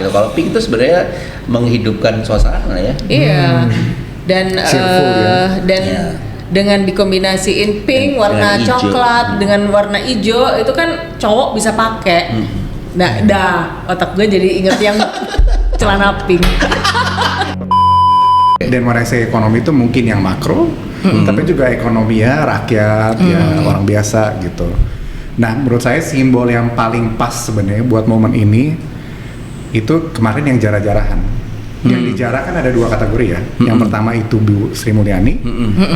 Gitu. Kalau pink itu sebenarnya menghidupkan suasana ya. Iya. Dan Cheerful, ya. dan Iya. dengan dikombinasiin pink, Dan warna hijau. coklat dengan warna hijau itu kan cowok bisa pakai. Nah, otak gue jadi inget yang celana pink. Dan merasa ekonomi itu mungkin yang makro, tapi juga ekonomi ya rakyat, ya orang biasa gitu. Nah, menurut saya simbol yang paling pas sebenarnya buat momen ini itu kemarin yang jarah-jarahan. Yang dijarah kan ada 2 kategori ya. Yang pertama itu Bu Sri Mulyani,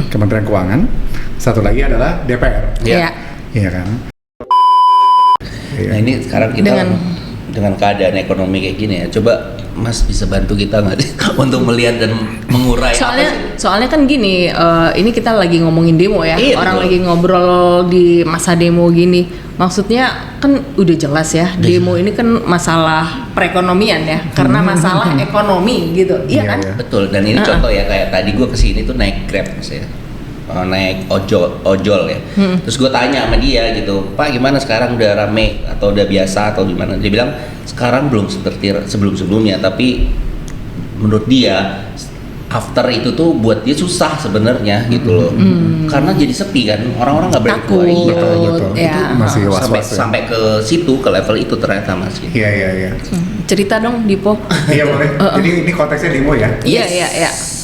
Kementerian Keuangan. Satu lagi adalah DPR. Iya. Iya kan? Nah ini sekarang kita dengan keadaan ekonomi kayak gini ya, coba Mas bisa bantu kita nggak sih untuk melihat dan mengurai Soalnya kan gini, ini kita lagi ngomongin demo ya, Iya, orang betul. lagi ngobrol di masa demo gini. Maksudnya kan udah jelas ya, demo ini kan masalah perekonomian ya, karena masalah ekonomi gitu, iya Iya, kan? iya. Betul, dan ini contoh ya, kayak tadi gue kesini tuh naik Grab Mas ya, naik ojol ya. Terus gue tanya sama dia gitu, Pak gimana sekarang, udah rame atau udah biasa atau gimana? Dia bilang sekarang belum seperti sebelumnya, tapi menurut dia after itu tuh buat dia susah sebenarnya gitu loh. Karena jadi sepi kan, orang-orang nggak berani keluar. Takut. Iya. Betul. Ya. Itu masih sampai was-was ya. sampai ke situ, ke level itu ternyata Mas. Gitu. Iya. Cerita dong Dipo. Iya boleh. Jadi ini konteksnya demo ya. Iya.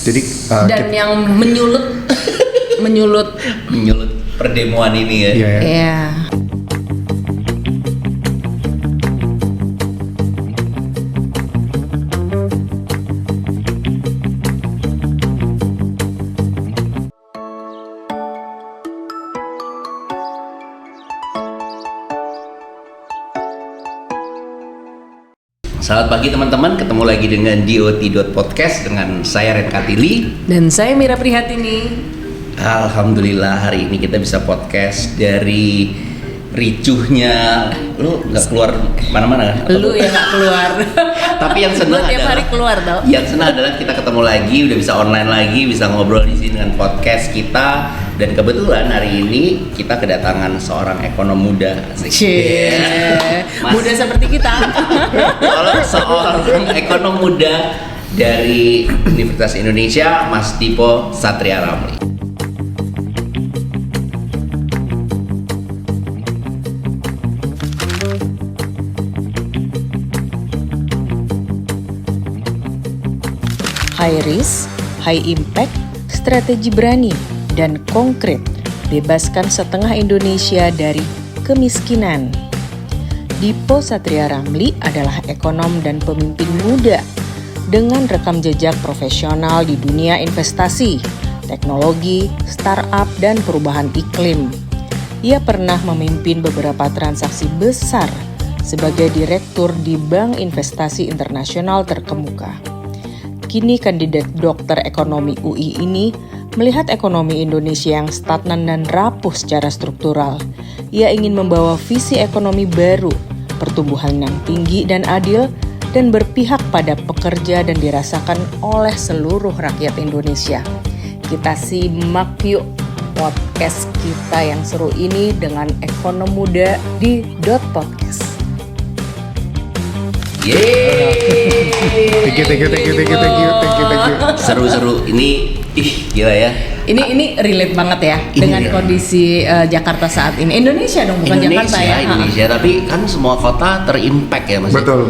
Jadi Dan yang menyulut Menyulut perdemuan ini ya. iya. ya. Selamat pagi teman-teman, ketemu lagi dengan DOT.podcast dengan saya Ren Katili. Dan saya Mira Prihatini. Alhamdulillah hari ini kita bisa podcast dari ricuhnya. Lu nggak keluar mana-mana? Lu yang nggak keluar. Tapi yang senang Lu tiap adalah hari keluar tau. Yang senang adalah kita ketemu lagi, udah bisa online lagi, bisa ngobrol di sini dengan podcast kita. Dan kebetulan hari ini kita kedatangan seorang ekonom muda. Asik. Cie, Mas- muda seperti kita. seorang ekonom muda dari Universitas Indonesia, Mas Dipo Satria Ramli. High risk, high impact, strategi berani, dan konkret. Bebaskan setengah Indonesia dari kemiskinan. Dipo Satria Ramli adalah ekonom dan pemimpin muda dengan rekam jejak profesional di dunia investasi, teknologi, startup, dan perubahan iklim. Ia pernah memimpin beberapa transaksi besar sebagai direktur di Bank Investasi Internasional terkemuka. Kini kandidat dokter ekonomi UI ini melihat ekonomi Indonesia yang stagnan dan rapuh secara struktural. Ia ingin membawa visi ekonomi baru, pertumbuhan yang tinggi dan adil, dan berpihak pada pekerja dan dirasakan oleh seluruh rakyat Indonesia. Kita simak yuk podcast kita yang seru ini dengan ekonom muda di .podcast. Thank you. Seru-seru ini, gila ya. Ini relate banget ya Ini dengan relate. kondisi Jakarta saat ini. Indonesia dong, bukan Jakarta ya. Indonesia, tapi kan semua kota terimpact ya Mas. Betul.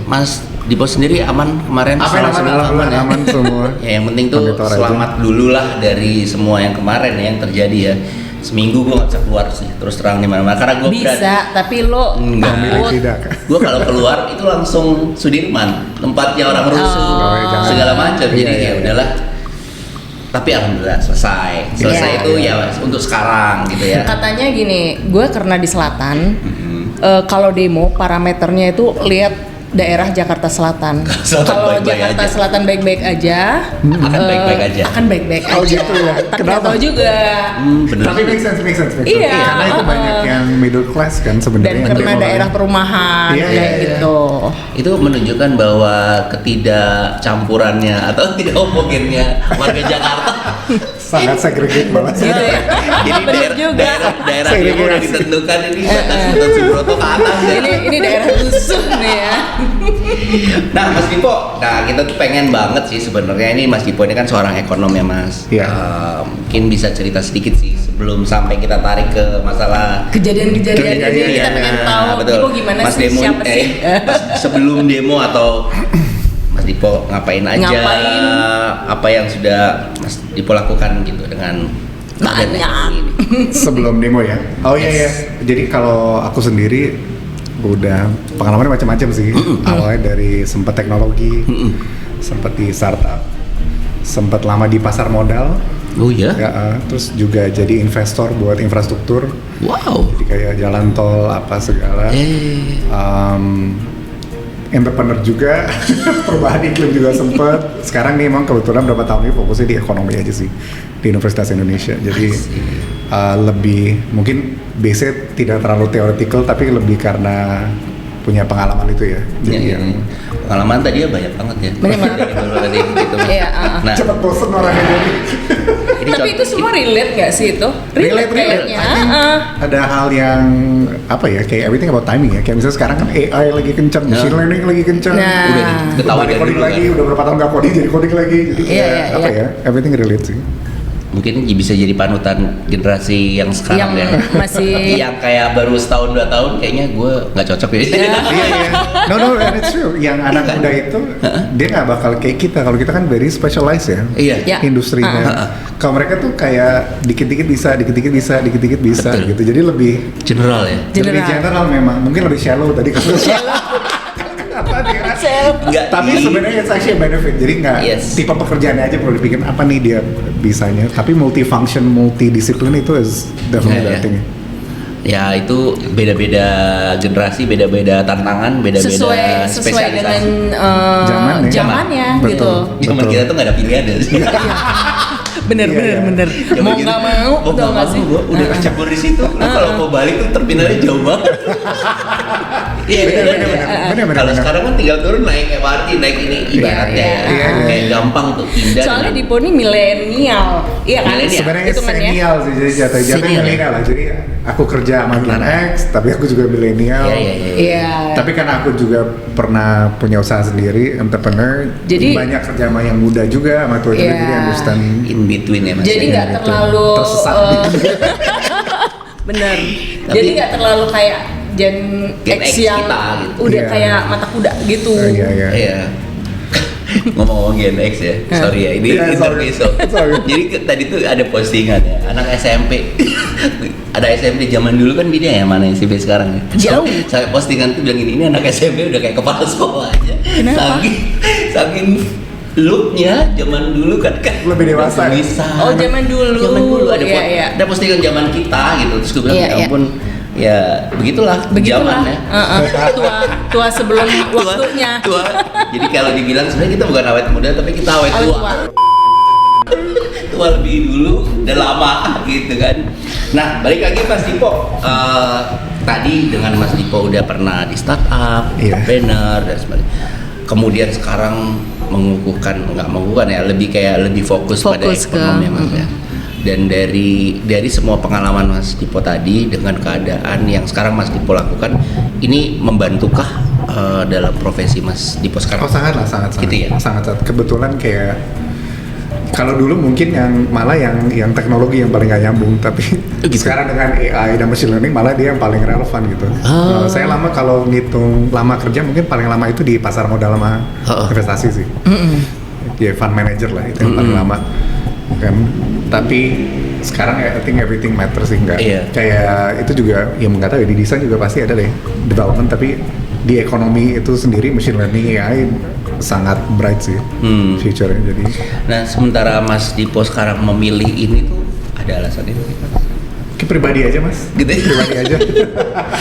Mas Dipo sendiri aman kemarin? Alhamdulillah aman semua. Ya yang penting tuh Monitor aja. selamat dulu lah dari semua yang kemarin ya, yang terjadi ya. Seminggu gue nggak bisa keluar sih, terus terang di mana-mana karena gue Bisa, tapi lo Enggak. takut. Tidak. Gue kalau keluar itu langsung Sudirman, tempatnya orang rusuh, Oh, jangan. segala macam. Jadi Iya. ya udahlah. Tapi alhamdulillah selesai Iya. itu ya untuk sekarang gitu ya. Katanya gini, gue karena di selatan, kalau demo parameternya itu lihat daerah Jakarta Selatan. Selatan Kalau baik-baik Jakarta aja. Selatan baik-baik aja, Akan baik-baik aja. Akan baik-baik Oh, aja. gitu ya? Tapi Kenapa? nggak tahu juga. Bener. Tapi make sense. Iya. Karena itu banyak yang middle class kan Dan sebenarnya. karena daerah perumahan Iya, kayak iya. gitu. Itu menunjukkan bahwa ketidakcampurannya atau tidak homogennya warga Jakarta sangat segregate malah. Gitu ya. Jadi Bener juga. daerah demo udah ditentukan ini batas Subroto ke atas ya. Ini daerah rusuh nih ya. Nah Mas Dipo, nah kita tuh pengen banget sih sebenarnya ini Mas Dipo ini kan seorang ekonom ya Mas. Iya. Mungkin bisa cerita sedikit sih sebelum sampai kita tarik ke masalah Kejadian-kejadian ini Iya, kita pengen tahu betul. Dipo gimana Mas sih, demo, siapa sih? sebelum demo atau Mas Dipo ngapain aja? Ngapain? Apa yang sudah Mas Dipo lakukan gitu dengan keadaan Banyak. ekonomi ini? Sebelum demo ya. Oh iya ya. Jadi kalau aku sendiri udah pengalamannya macam-macam sih. Awalnya dari sempat teknologi, sempat di startup, sempat lama di pasar modal. Oh iya? Ya, terus juga jadi investor buat infrastruktur. Wow. Jadi kayak jalan tol apa segala. Entrepreneur juga, perubahan iklim juga sempet. Sekarang nih emang kebetulan beberapa tahun ini fokusnya di ekonomi aja sih di Universitas Indonesia. Jadi lebih mungkin base tidak terlalu theoretical tapi lebih karena punya pengalaman itu ya. Jadi yang pengalaman tadi ya banyak banget ya. Banyak banget. Dari dulu tadi gitu. Iya, Nah, cepet bosen orangnya jadi. ini Tapi itu semua relate nggak sih itu? Relate. kayaknya. I think ada hal yang apa ya kayak everything about timing ya. Kayak misalnya sekarang kan AI lagi kencang, machine learning lagi kencang. Nah. udah ketahuan Balik dari coding dulu lagi, kan. udah berapa tahun nggak coding jadi coding lagi. Jadi Iya, kayak, iya, apa iya. ya, everything relate sih. Mungkin bisa jadi panutan generasi yang sekarang Yang ya. masih- yang kayak baru setahun 2 tahun kayaknya gue nggak cocok ya. Iya. No, and it's true. Yang anak muda itu dia nggak bakal kayak kita. Kalau kita kan very specialized ya. Iya. Ya. Industrinya. Kalau mereka tuh kayak dikit-dikit bisa, dikit-dikit bisa Betul. gitu. Jadi lebih General ya. lebih general memang. Mungkin lebih shallow tadi kalau apa dia? Nggak Tapi di- sebenarnya it's actually a benefit. Jadi nggak Yes. tipe pekerjaannya aja perlu dipikir apa nih dia bisanya. Tapi multifunction, multidisiplin itu is definitely Iya, that thing. Ya itu beda-beda generasi, beda-beda tantangan, beda-beda sesuai spesialisasi. dengan Zamannya. zamannya Betul. gitu. Zaman Betul. kita tuh nggak ada pilihan ya. Bener. Zaman Mau kita- nggak mau, mau tau nggak sih? gua udah kecebur di situ. Lu kalau mau balik tuh terminalnya jauh banget. Iya, Bener. Kalau sekarang kan tinggal turun naik MRT, naik ini ibaratnya ya. Iya. Kayak gampang tuh pindah. Soalnya dengan- Dipo ini milenial, iya kan? Milenial. Sebenarnya Hitungannya. senial sih, jadi jatuh-jatuh Senial ya? milenial lah. Jadi aku kerja sama Gen X, tapi aku juga milenial. Iya. Iya. Tapi kan aku juga pernah punya usaha sendiri, entrepreneur. Jadi- banyak kerja sama yang muda juga, sama tua juga, Iya. jadi understand. In between ya Mas. Jadi ya. nggak gitu. terlalu Tersesat. bener. Tapi- Jadi nggak terlalu kayak Gen Gen X X yang kita gitu. udah Iya. kayak mata kuda gitu. Iya. Iya. Ngomong-ngomong Gen X ya, sorry ya, ini Iya, sorry. intermezzo. Sorry. Jadi tadi tuh ada postingan ya, anak SMP, ada SMP zaman dulu kan beda ya mana SMP sekarang ya. Jauh. Sampai postingan tuh bilang ini anak SMP udah kayak kepala sekolah aja. Kenapa? Saking looknya zaman dulu kan Lebih dewasa ya? Bisa. Oh, zaman dulu. Zaman dulu ada Iya, iya. ada postingan zaman kita gitu. Terus gue bilang Iya, ya iya. ampun, ya begitulah Begitulah. zamannya. Tua sebelum waktunya. Tua. Jadi kalau dibilang sebenarnya kita bukan awet muda tapi kita awet Awet tua. tua. Tua lebih dulu dan lama gitu kan. Nah, balik lagi Mas Dipo. Tadi dengan Mas Dipo udah pernah di startup, Iya. entrepreneur dan sebagainya. Kemudian sekarang nggak mengukuhkan ya, lebih fokus pada Fokus ke- ekonomi ya Mas ya. Dan dari semua pengalaman Mas Dipo tadi dengan keadaan yang sekarang Mas Dipo lakukan, ini membantukah dalam profesi Mas Dipo sekarang? Oh sangat. Gitu ya? Sangat. Kebetulan kayak kalau dulu mungkin yang teknologi yang paling gak nyambung, tapi Gitu. sekarang dengan AI dan machine learning malah dia yang paling relevan gitu. Oh. Saya lama kalau ngitung lama kerja mungkin paling lama itu di pasar modal sama Oh. investasi sih. Ya fund manager lah itu yang paling lama kan. Tapi sekarang I think everything matters sih enggak. Iya. Kayak itu juga yang nggak tahu ya, di desain juga pasti ada deh development, tapi di ekonomi itu sendiri machine learning AI sangat bright sih future-nya. Jadi Nah, sementara Mas Dipo sekarang memilih ini tuh ada alasannya nggak sih, Mas? ke pribadi aja mas, Gitu ya? pribadi aja.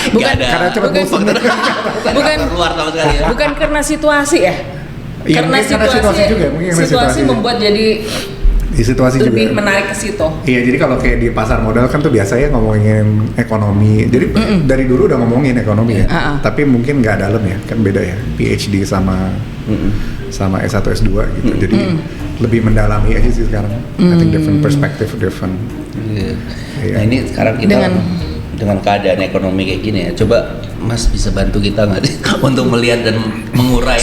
Nggak ada. Karena cepet bukan- bosan. bukan- keluar sama sekali ya. Bukan karena situasi ya? Iya, mungkin karena situasi juga, mungkin karena situasi situasi. membuat jadi di situasi lebih juga menarik ke situ. iya, jadi kalau kayak di pasar modal kan tuh biasanya ngomongin ekonomi. Jadi dari dulu udah ngomongin ekonomi ya. Tapi mungkin nggak dalam ya, kan beda ya. PhD sama sama S1 S2 gitu. Jadi lebih mendalami aja sih sekarang. I think different perspective, different. Nah ini sekarang kita dengan keadaan ekonomi kayak gini ya, coba Mas bisa bantu kita nggak sih untuk melihat dan mengurai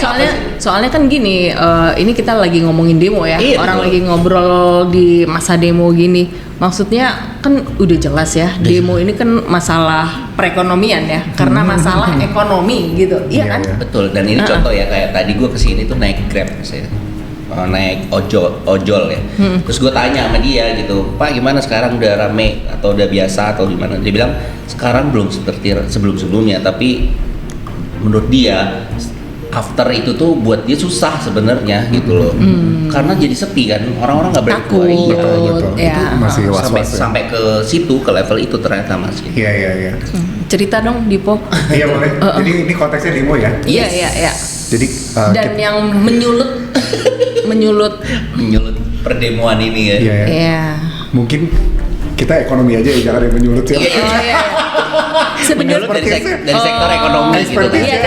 Soalnya kan gini, ini kita lagi ngomongin demo ya. Iya, Orang betul. lagi ngobrol di masa demo gini. Maksudnya kan udah jelas ya, demo ini kan masalah perekonomian ya, karena masalah ekonomi gitu. Iya kan? Betul, dan ini contoh ya, kayak tadi gue kesini tuh naik Grab saya, naik ojol ya. Terus gue tanya sama dia gitu, Pak gimana sekarang, udah rame atau udah biasa atau gimana? Dia bilang sekarang belum seperti sebelumnya, tapi menurut dia after itu tuh buat dia susah sebenarnya gitu loh. Karena jadi sepi kan, orang-orang nggak berani keluar. Iya, Betul. Ya. Itu masih was-was ya. sampai ke situ, ke level itu ternyata Mas. Iya. Cerita dong, Dipo. Iya boleh. Jadi ini konteksnya demo ya. Iya. Jadi Dan yang menyulut. Perdemuan ini ya. Iya. Iya. Mungkin kita ekonomi aja ya, jangan yang menyulut ya. Oh iya. Menyulut dari sektor ekonomi gitu kan. Expertise. Iya,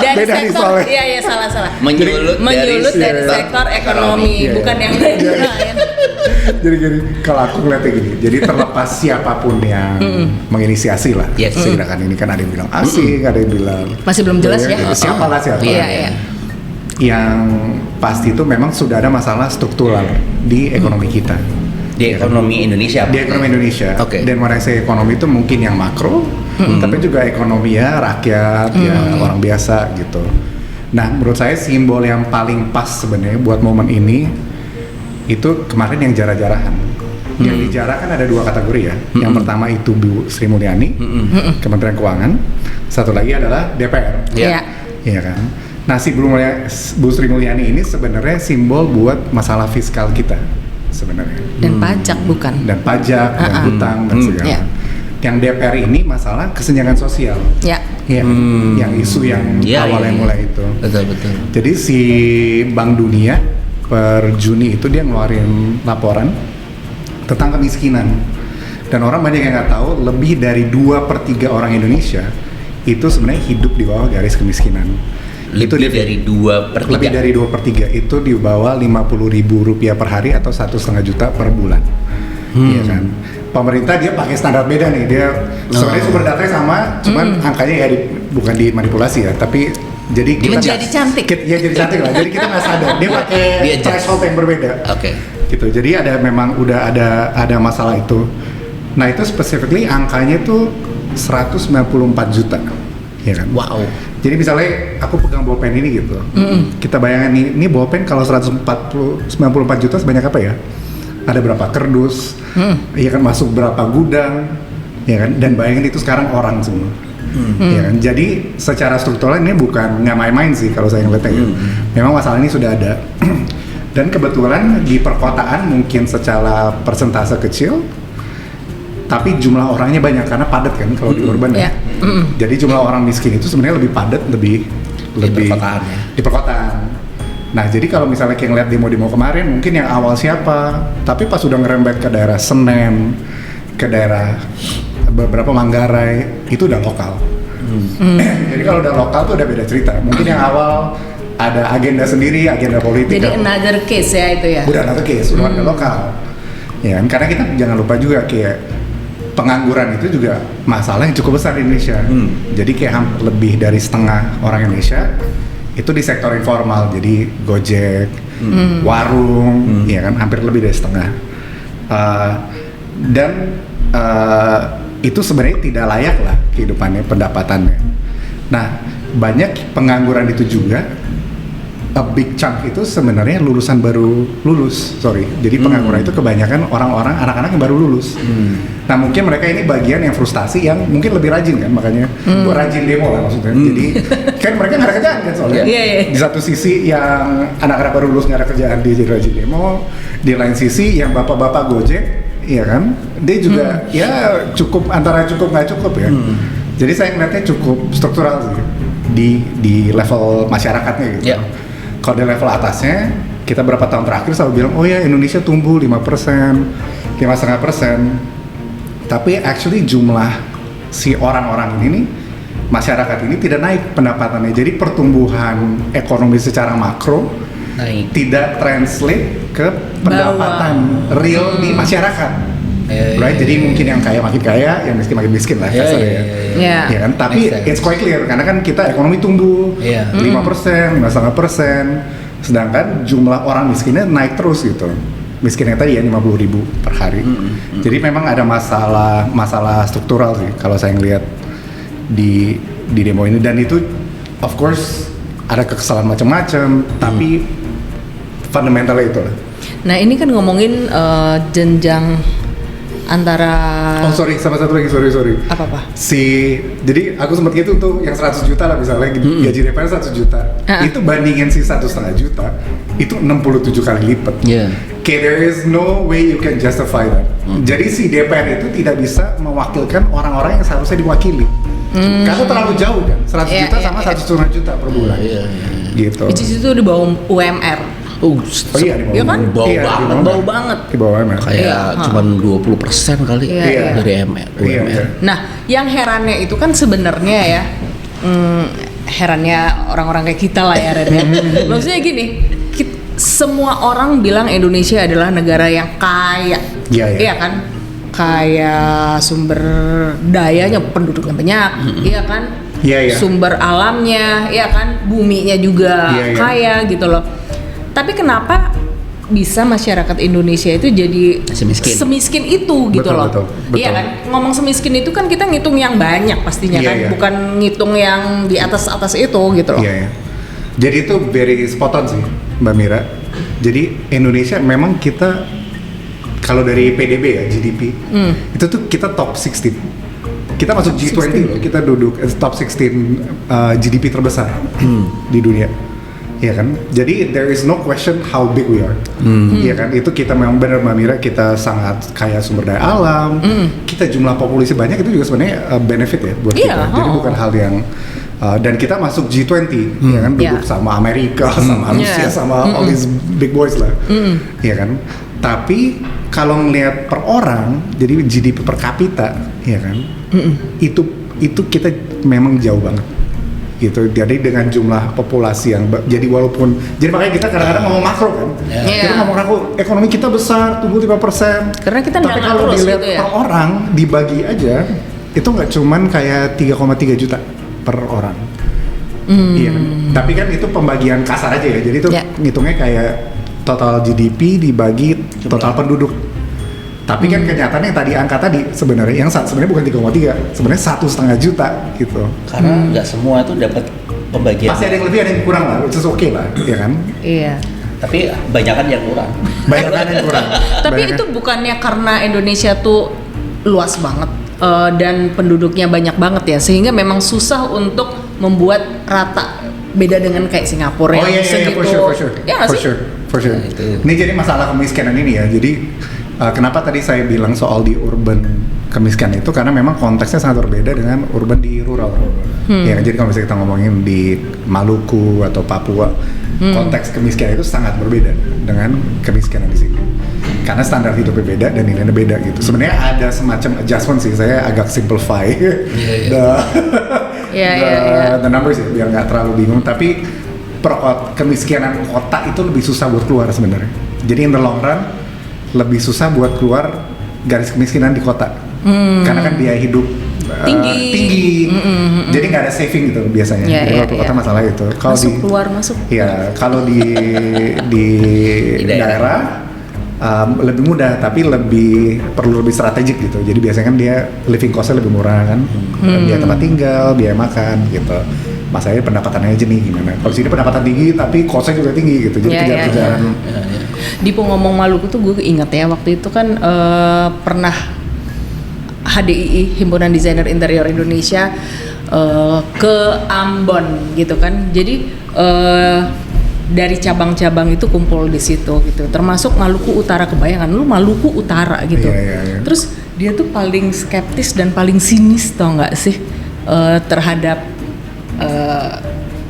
dari Beda nih sektor. soalnya. Iya, salah. Menyulut dari sektor ekonomi, Iya. bukan yang lain. Jadi gini, kalau aku ngeliatnya gini, jadi terlepas siapapun yang menginisiasi lah, Yes. gerakan ini kan ada yang bilang asing, ada yang bilang Masih belum jelas ya. Siapa. Iya. Yang pasti itu memang sudah ada masalah struktural di ekonomi kita. Di ekonomi Indonesia. Di ekonomi Indonesia. Oke. Dan when I say ekonomi itu mungkin yang makro, tapi juga ekonomi ya rakyat, ya orang biasa gitu. Nah, menurut saya simbol yang paling pas sebenarnya buat momen ini itu kemarin yang jarah-jarahan. Yang dijarah kan ada dua kategori ya. Yang pertama itu Bu Sri Mulyani, Kementerian Keuangan. Satu lagi adalah DPR. Iya. Iya kan. Nah, si Bu Sri Mulyani ini sebenarnya simbol buat masalah fiskal kita sebenarnya. Dan pajak bukan. Dan pajak, dan hutang, dan segala. Iya. Yang DPR ini masalah kesenjangan sosial. Ya. Iya. Yang isu yang awalnya mulai itu. Betul. Jadi si Bank Dunia per Juni itu dia ngeluarin laporan tentang kemiskinan. Dan orang banyak yang nggak tahu, lebih dari 2/3 orang Indonesia itu sebenarnya hidup di bawah garis kemiskinan. Lebih dari 2/3. Lebih dari 2/3 itu di bawah Rp50.000 per hari atau 1,5 juta per bulan. Iya kan. Pemerintah dia pakai standar beda nih. Dia sebenarnya sumber datanya sama, cuman angkanya ya bukan dimanipulasi ya, tapi jadi kita Menjadi cantik. Ya jadi cantik lah. Jadi kita nggak sadar. Dia pakai Dia threshold yang berbeda. Oke. Gitu. Jadi memang udah ada masalah itu. Nah itu specifically angkanya tuh 194 juta. Ya kan. Wow. Jadi misalnya aku pegang bolpen ini gitu, kita bayangin ini bolpen kalau 194 juta sebanyak apa ya? Ada berapa kardus? Iya kan, masuk berapa gudang? Ya kan, dan bayangin itu sekarang orang semua. Ya kan, jadi secara struktural ini bukan nggak main-main sih kalau saya ngeliatnya. Memang masalah ini sudah ada. Dan kebetulan di perkotaan mungkin secara persentase kecil, tapi jumlah orangnya banyak karena padat kan kalau di urban ya. Jadi jumlah orang miskin itu sebenarnya lebih padat, lebih perkotaan ya. Di perkotaan. Nah, jadi kalau misalnya kayak ngeliat demo-demo kemarin, mungkin yang awal siapa, tapi pas udah ngerembet ke daerah Senen, ke daerah beberapa Manggarai, itu udah lokal. Jadi kalau udah lokal tuh udah beda cerita. Mungkin yang awal ada agenda sendiri, agenda politik. Jadi another case ya itu ya. Udah another case, udah warga lokal. Ya kan, karena kita jangan lupa juga kayak pengangguran itu juga masalah yang cukup besar di Indonesia. Jadi kayak lebih dari setengah orang Indonesia itu di sektor informal, jadi Gojek, warung, ya kan, hampir lebih dari setengah. Dan itu sebenarnya tidak layak lah kehidupannya, pendapatannya. Nah, banyak pengangguran itu juga, a big chunk itu sebenarnya lulusan baru lulus, Jadi pengangguran itu kebanyakan orang-orang, anak-anak yang baru lulus. Nah, mungkin mereka ini bagian yang frustasi, yang mungkin lebih rajin kan, makanya gua rajin demo lah maksudnya. Jadi kan mereka nggak ada kerjaan kan soalnya. Di satu sisi yang anak-anak baru lulus nggak ada kerjaan, dia jadi rajin demo. Di lain sisi yang bapak-bapak Gojek, iya kan, dia juga ya cukup, antara cukup nggak cukup ya. Jadi saya ngeliatnya cukup struktural sih di level masyarakatnya gitu. Kalau di level atasnya kita berapa tahun terakhir selalu bilang, oh ya Indonesia tumbuh 5%, 5,5%. Tapi actually jumlah si orang-orang ini nih, masyarakat ini tidak naik pendapatannya. Jadi pertumbuhan ekonomi secara makro Naik. tidak translate ke pendapatan real di masyarakat. Right? Jadi mungkin yang kaya makin kaya, yang miskin makin miskin lah kasarnya ya. Yeah. Ya kan? Tapi Makes sense. it's quite clear karena kan kita ekonomi tumbuh 5%, 5,5%, sedangkan jumlah orang miskinnya naik terus gitu. Miskinnya tadi ya 50.000 per hari. Jadi memang ada masalah struktural sih kalau saya ngelihat di demo ini, dan itu of course ada kekesalan macam-macam, tapi fundamentalnya itu lah. Nah ini kan ngomongin jenjang antara Oh sorry, sama satu lagi, sorry. apa-apa? Jadi aku sempat gitu tuh yang 100 juta lah misalnya, gaji DPR 100 juta. Itu bandingin si 1,5 juta, itu 67 kali lipat. Okay, there is no way you can justify that. Jadi si DPR itu tidak bisa mewakilkan orang-orang yang seharusnya diwakili. Karena terlalu jauh kan, 100 juta sama 1,5 juta per bulan. Gitu. Which is itu di bawah UMR. Oh iya, di bawah. Iya kan? Bau Iya, banget. Bau banget. Di bawah emang. Kayak cuman 20% kali Iya. dari UMR. Iya. Nah, yang herannya itu kan sebenarnya ya, herannya orang-orang kayak kita lah ya, Ren, ya. Maksudnya gini, semua orang bilang Indonesia adalah negara yang kaya, Iya. kan? Kaya sumber dayanya, penduduknya banyak, iya kan? Iya. Sumber alamnya, iya kan? Buminya juga Iya. kaya gitu loh. Tapi kenapa bisa masyarakat Indonesia itu jadi semiskin itu gitu Betul, loh? betul. Iya kan? Ngomong semiskin itu kan kita ngitung yang banyak pastinya Iya, kan, iya. bukan ngitung yang di atas itu gitu loh. Iya. Jadi itu very spot on sih, Mbak Mira. Jadi Indonesia memang kita kalau dari PDB ya GDP itu tuh kita top 16. Kita masuk G20 loh, kita duduk top 16 GDP terbesar di dunia. Iya kan? Jadi there is no question how big we are. Iya kan? Itu kita memang benar Mbak Mira, kita sangat kaya sumber daya alam. Kita jumlah populasi banyak itu juga sebenarnya benefit ya buat kita. Jadi bukan hal yang dan kita masuk G20, ya kan? Duduk sama Amerika, sama Rusia, sama all these big boys lah. Iya kan? Tapi kalau ngelihat per orang, jadi GDP per kapita, ya kan? Itu kita memang jauh banget. Gitu. Jadi dengan jumlah populasi yang jadi makanya kita kadang-kadang ngomong makro kan. Kita ngomong makro, ekonomi kita besar, tumbuh 5%. Karena kita tapi kalau dilihat gitu ya. per orang dibagi aja, itu nggak cuman kayak 3,3 juta per orang. Iya kan? Tapi kan itu pembagian kasar aja ya. Jadi itu ngitungnya kayak total GDP dibagi total penduduk. Tapi kan kenyataannya tadi angka tadi sebenarnya bukan 3,3, sebenarnya 1,5 juta gitu. Karena nggak semua itu dapat pembagian. Pasti ada yang lebih, ada yang kurang lah, which is okay lah, ya kan? Iya. Tapi banyakan yang kurang. Banyak yang kurang. Tapi itu bukannya karena Indonesia tuh luas banget dan penduduknya banyak banget ya, sehingga memang susah untuk membuat rata, beda dengan kayak Singapura yang segitu. For sure. Ya, For sure. Ini jadi masalah kemiskinan ini ya. Jadi kenapa tadi saya bilang soal di urban kemiskinan itu, karena memang konteksnya sangat berbeda dengan urban di rural. Ya, jadi kalau misalnya kita ngomongin di Maluku atau Papua, konteks kemiskinan itu sangat berbeda dengan kemiskinan di sini. Karena standar hidupnya beda dan nilainya beda gitu. Sebenarnya ada semacam adjustment sih, saya agak simplify the numbers ya, biar nggak terlalu bingung. Tapi kemiskinan kota itu lebih susah buat keluar sebenarnya. Jadi in the long run lebih susah buat keluar garis kemiskinan di kota, karena kan biaya hidup tinggi. Jadi nggak ada saving gitu biasanya. Jadi kalau kota masalah itu. Kalau masuk. Iya, kalau di daerah lebih mudah, tapi perlu lebih strategik gitu. Jadi biasanya kan dia living cost-nya lebih murah kan, biaya tempat tinggal, biaya makan gitu. Masalahnya pendapatannya aja nih gimana. Kalau sini pendapatan tinggi tapi cost-nya juga tinggi gitu. Jadi kejar-kejaran. Di ngomong Maluku tuh gue ingat ya, waktu itu kan pernah HDII, Himpunan Desainer Interior Indonesia, ke Ambon gitu kan. Jadi dari cabang-cabang itu kumpul di situ gitu. Termasuk Maluku Utara, kebayangan lu Maluku Utara gitu. Iya. Terus dia tuh paling skeptis dan paling sinis, tau nggak sih, terhadap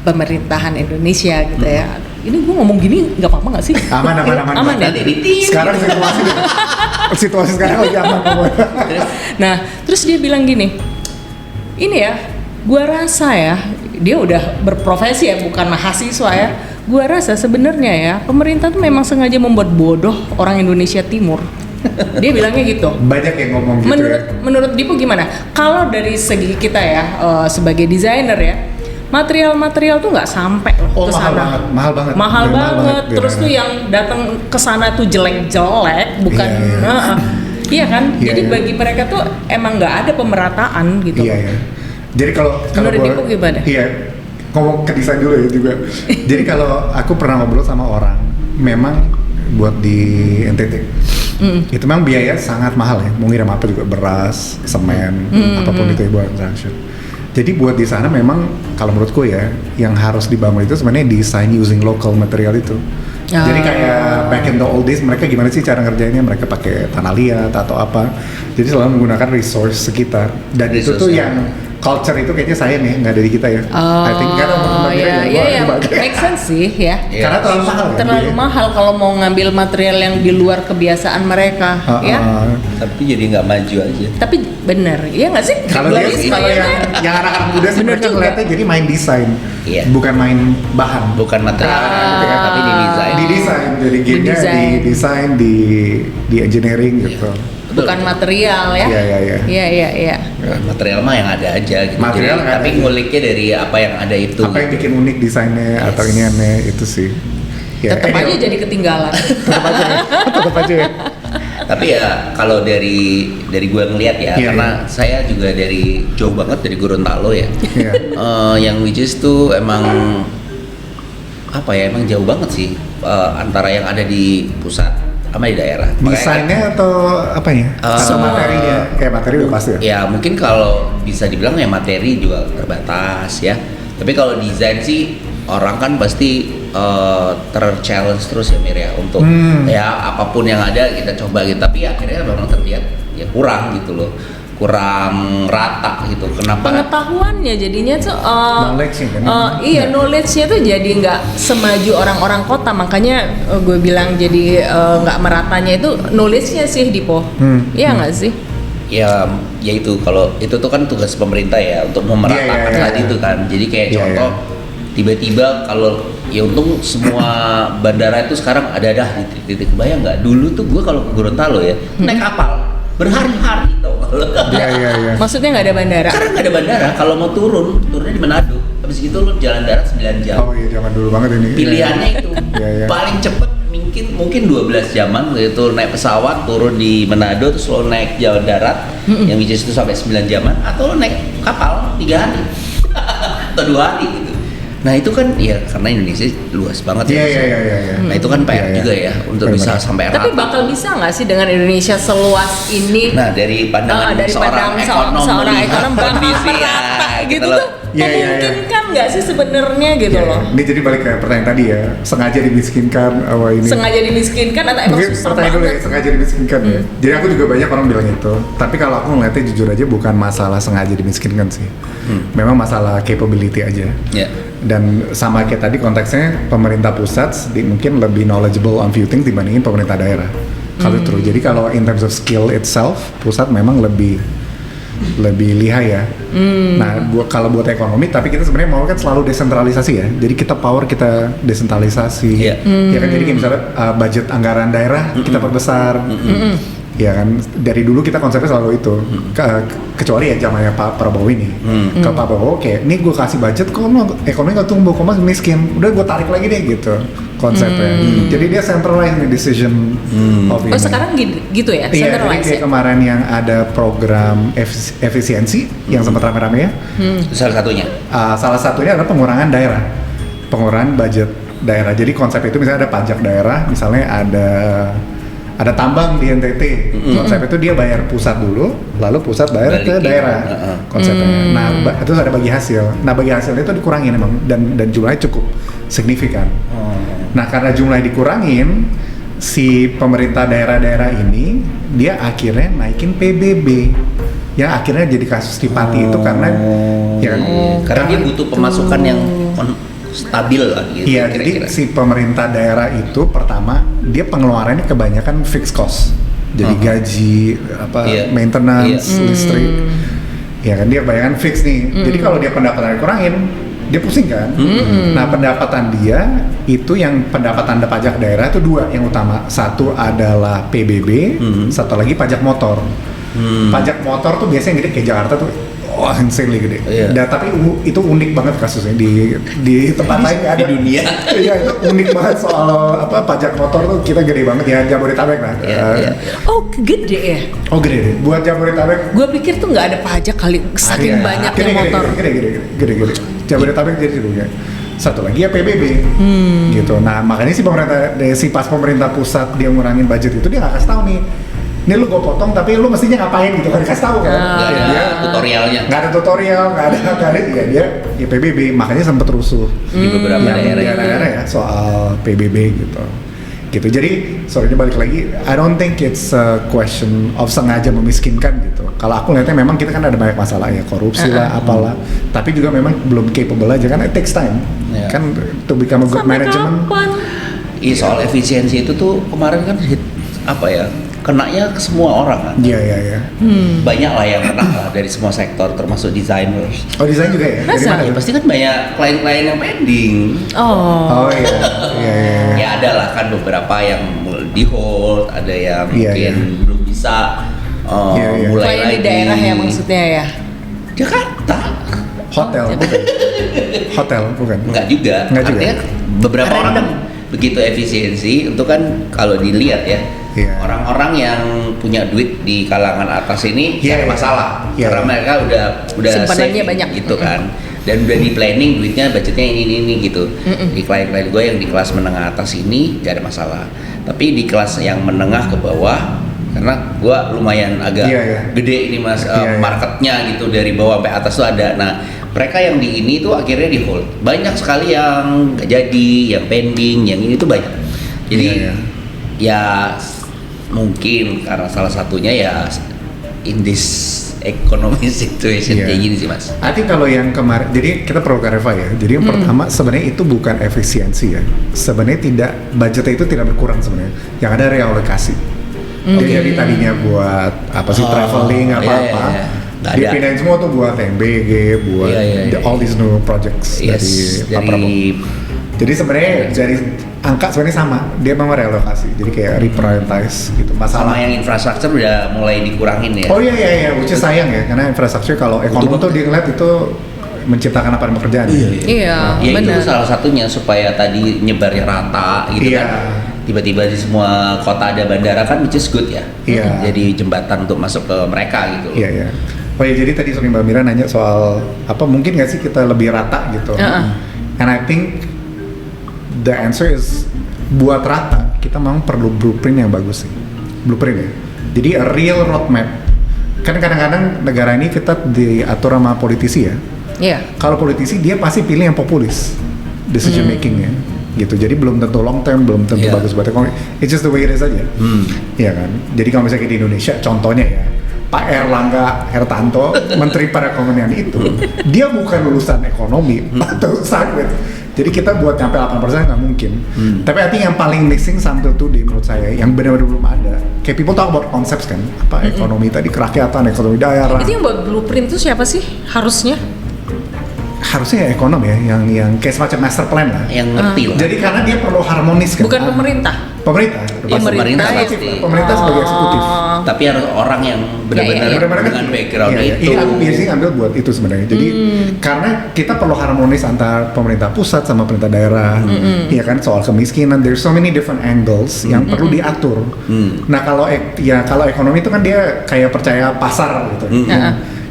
pemerintahan Indonesia gitu ya. ini gue ngomong gini nggak apa-apa nggak sih? Aman. Aman ya? Nanti ditim. Sekarang situasi sekarang lagi aman. Nah, terus dia bilang gini, ini ya, gua rasa ya, dia udah berprofesi ya, bukan mahasiswa ya. Gua rasa sebenarnya ya, pemerintah tuh memang sengaja membuat bodoh orang Indonesia Timur. Dia bilangnya gitu. Banyak yang ngomong gitu Menurut Dipo gimana? Kalau dari segi kita ya, sebagai desainer ya, material tuh nggak sampai loh ke sana. Mahal banget. Terus tuh yang datang ke sana tuh jelek-jelek, bukan. Iya. Iya kan? Iya, Jadi iya. bagi mereka tuh emang nggak ada pemerataan gitu. Iya. Jadi kalau Menurut gua- Dipo gimana? Iya, ngomong ke desain dulu ya juga. Jadi kalau aku pernah ngobrol sama orang, memang buat di NTT itu memang biaya sangat mahal ya. Mau ngirim apa juga, beras, semen, apapun itu ya buat transaction. Jadi buat di sana memang kalau menurutku ya, yang harus dibangun itu sebenarnya desain using local material itu. Jadi kayak back in the old days mereka gimana sih cara ngerjainnya, mereka pakai tanah liat atau apa. Jadi selalu menggunakan resource sekitar. Dan itu tuh Resource-nya. yang culture itu kayaknya saya nih, nggak dari kita ya. I think karena Iya, make sense sih ya. Iya. Karena terlalu mahal kan. Terlalu dia. mahal kalau mau ngambil material yang di luar kebiasaan mereka, ya. Tapi jadi nggak maju aja. Tapi bener, iya nggak sih? Kalau Logis, dia kalau ya. yang anak-anak muda sih Bener mereka juga. ngeliatnya jadi main desain, Iya. bukan main bahan. Bukan material, gitu ya. tapi di desain. Di desain, jadi gamenya Di-desain. di desain, di engineering gitu. Bukan material ya. Iya. Nah, material mah yang ada aja gitu. Material Jadi, yang tapi ada. nguliknya dari apa yang ada itu. Apa yang bikin unik desainnya atau ini aneh itu sih. Ya, Tetap aja jadi ketinggalan. tetap aja ya. Tapi ya kalau dari gue ngeliat ya, Iya, karena saya juga dari jauh banget dari Gorontalo ya. Iya. Yang which is tuh emang apa ya, emang jauh banget sih antara yang ada di pusat sama di daerah. Makanya- Desainnya atau apa ya? Atau semua. materinya? Kayak materi udah pasti ya. Ya mungkin kalau bisa dibilang ya materi juga terbatas ya. Tapi kalau desain sih orang kan pasti ter-challenge terus ya Mir ya, untuk ya apapun yang ada kita coba gitu. Tapi akhirnya memang terlihat ya kurang gitu loh, kurang rata gitu. Kenapa? Pengetahuannya jadinya tuh Knowledge-nya kan? iya, knowledge-nya tuh jadi nggak semaju orang-orang kota. Makanya gue bilang jadi nggak meratanya itu knowledge-nya sih, Dipo. Iya nggak sih? Ya itu kalau itu tuh kan tugas pemerintah ya untuk memeratakan Iya. tadi itu kan. Jadi kayak Iya, contoh tiba-tiba kalau ya untung semua bandara itu sekarang ada dah di titik-titik. Bayang nggak dulu tuh gue kalau ke Gorontalo ya naik kapal berhari-hari tau kalau. Iya. Maksudnya nggak ada bandara? Sekarang nggak ada bandara, kalau mau turunnya di Manado. Habis itu lu jalan darat 9 jam. Oh iya, zaman dulu banget ini. Pilihannya itu Iya. paling cepet mungkin 12 jaman gitu, naik pesawat turun di Manado terus lo naik jalan darat yang which is itu sampai 9 jaman, atau lo naik kapal 3 hari atau 2 hari gitu. Nah itu kan ya karena Indonesia luas banget ya. Iya. Nah itu kan PR Iya, iya. juga ya untuk Benar. bisa sampai Tapi rata. bakal bisa nggak sih dengan Indonesia seluas ini? Nah dari pandangan dari seorang pandang ekonom seorang melihat ekonom bakal kondisi ya, merata gitu loh. tuh, Iya. memungkinkan nggak sih sebenarnya gitu Iya, loh? Ini jadi balik ke pertanyaan tadi ya, sengaja dimiskinkan awal ini. Sengaja dimiskinkan atau emang Mungkin susah pertanyaan dulu ya, banget? sengaja dimiskinkan ya. Jadi aku juga banyak orang bilang itu. Tapi kalau aku ngeliatnya jujur aja bukan masalah sengaja dimiskinkan sih. Memang masalah capability aja. Ya. Dan sama kayak tadi konteksnya pemerintah pusat mungkin lebih knowledgeable on few things dibandingin pemerintah daerah. Kalau true. Jadi kalau in terms of skill itself, pusat memang lebih lihai ya. Nah, kalau buat ekonomi, tapi kita sebenarnya mau kan selalu desentralisasi ya. Jadi kita power kita desentralisasi. Iya. Ya kan, jadi kayak misalnya budget anggaran daerah kita perbesar. Ya kan, dari dulu kita konsepnya selalu itu. Kecuali ya zamannya Pak Prabowo ini. Ke Pak Prabowo kayak, nih gue kasih budget kok ekonomi nggak tumbuh, kok masih miskin. Udah gue tarik lagi deh gitu konsepnya. Jadi dia centralize the decision of ini. Oh sekarang gitu ya, Iya, jadi centralized kayak ya? kemarin yang ada program efisiensi yang sempat rame-rame ya. Itu salah satunya. Salah satunya adalah pengurangan daerah, pengurangan budget daerah. Jadi konsep itu misalnya ada pajak daerah, misalnya ada tambang di NTT. Konsep itu dia bayar pusat dulu, lalu pusat bayar ke Balikin. daerah. Konsepnya. Nah, itu ada bagi hasil. Nah, bagi hasil itu dikurangin emang dan jumlahnya cukup signifikan. Nah, karena jumlahnya dikurangin, si pemerintah daerah-daerah ini dia akhirnya naikin PBB. Yang akhirnya jadi kasus di Pati itu karena ya kan, Karena dia butuh pemasukan yang stabil lah gitu. Iya, jadi si pemerintah daerah itu pertama dia pengeluarannya kebanyakan fixed cost. Jadi gaji, maintenance, listrik. Ya kan dia kebanyakan fix nih. Jadi kalau dia pendapatannya kurangin, dia pusing kan. Nah, pendapatan dia itu yang pendapatan pajak daerah itu dua yang utama. Satu adalah PBB, satu lagi pajak motor. Pajak motor tuh biasanya gede kayak Jakarta tuh. Wah, insanely gede. Dan tapi itu unik banget kasusnya di tempat lain nggak ada. Di dunia. Iya, itu unik banget soal pajak motor tuh kita gede banget ya Jabodetabek lah. Oh, gede ya? Oh, gede. Buat Jabodetabek. Gue pikir tuh nggak ada pajak kali saking banyaknya motor. Gede. Jabodetabek jadi juga. Satu lagi ya PBB. Gitu. Nah, makanya pas pemerintah pusat dia ngurangin budget itu dia nggak kasih tahu nih. Ini lu gue potong tapi lu mestinya ngapain gitu kan, kasih tahu kan. Nggak ada tutorialnya. Nggak ada tutorial, nggak ada ya dia PBB, makanya sempet rusuh di beberapa daerah ya soal PBB gitu. Jadi soalnya balik lagi, I don't think it's a question of sengaja memiskinkan gitu. Kalau aku lihatnya memang kita kan ada banyak masalah ya, korupsi lah, apalah. Tapi juga memang belum capable aja kan, it takes time. Kan to become a good management. Iya, soal efisiensi itu tuh kemarin kan kenanya ke semua orang kan. Iya. Banyak lah yang kena lah dari semua sektor termasuk designers. Oh, desain juga ya? Dari mana? Ya pasti kan banyak klien-klien yang pending. Oh iya. Ya ada lah kan beberapa yang di hold, ada yang mungkin belum bisa mulai lagi. Di daerah ya maksudnya ya? Jakarta. Hotel bukan? Enggak juga. Artinya beberapa orang kan begitu efisiensi untuk kan kalau dilihat ya. Orang-orang yang punya duit di kalangan atas ini tidak ada masalah karena mereka udah simpanannya save banyak gitu kan, dan udah di planning duitnya budgetnya ini gitu. Di klien-klien gue yang di kelas menengah atas ini gak ada masalah, tapi di kelas yang menengah ke bawah karena gue lumayan agak gede ini mas marketnya gitu, dari bawah sampai atas tuh ada. Nah mereka yang di ini tuh akhirnya di hold, banyak sekali yang gak jadi, yang pending, yang ini tuh banyak. Jadi ya mungkin karena salah satunya ya in this economic situation kayak gini sih mas. Nanti kalau yang kemarin, jadi kita perlu clarify ya. Jadi yang pertama sebenarnya itu bukan efisiensi ya. Sebenarnya budgetnya itu tidak berkurang sebenarnya. Yang ada realokasi. Jadi tadinya buat traveling apa-apa. Dia pindahin semua tuh buat MBG, buat all these new projects dari Pak Prabowo. Jadi sebenarnya dari angka sebenarnya sama, dia memang relokasi, jadi kayak reprioritize gitu. Masalah sama yang infrastruktur udah mulai dikurangin ya. Oh iya, which is sayang ya, karena infrastruktur kalau ekonomi tuh dia ngeliat itu menciptakan apa pekerjaan. Iya, benar. Itu salah satunya supaya tadi nyebarnya rata gitu kan. Tiba-tiba di semua kota ada bandara kan, which is good ya. Jadi jembatan untuk masuk ke mereka gitu. Iya. Oh ya, jadi tadi Mbak Mira nanya soal mungkin nggak sih kita lebih rata gitu. And I think the answer is buat rata kita memang perlu blueprint yang bagus sih. Blueprint ya. Jadi a real roadmap. Kan kadang-kadang negara ini kita diatur sama politisi ya. Kalau politisi dia pasti pilih yang populis decision makingnya gitu. Jadi belum tentu long term, belum tentu bagus buat ekonomi. It's just the way it is aja. Iya kan. Jadi kalau misalnya di Indonesia contohnya ya, Pak Erlangga Hertanto, Menteri Perekonomian itu, dia bukan lulusan ekonomi atau science. Jadi kita buat nyampe 8% nggak mungkin. Tapi artinya yang paling missing sampai today menurut saya, yang benar-benar belum ada. Kayak people talk about concepts kan, ekonomi tadi kerakyatan, ekonomi daerah. Itu yang buat blueprint itu siapa sih harusnya? Harusnya ya ekonom ya, yang kayak semacam master plan lah. Yang ngerti lah. Jadi karena dia perlu harmonis kan. Bukan pemerintah. Pemerintah sebagai eksekutif. Tapi harus orang yang benar-benar dengan background itu. Ini aku biasanya ambil buat itu sebenarnya. Jadi karena kita perlu harmonis antara pemerintah pusat sama pemerintah daerah. Iya kan, soal kemiskinan, there's so many different angles yang perlu diatur. Nah kalau ekonomi itu kan dia kayak percaya pasar gitu.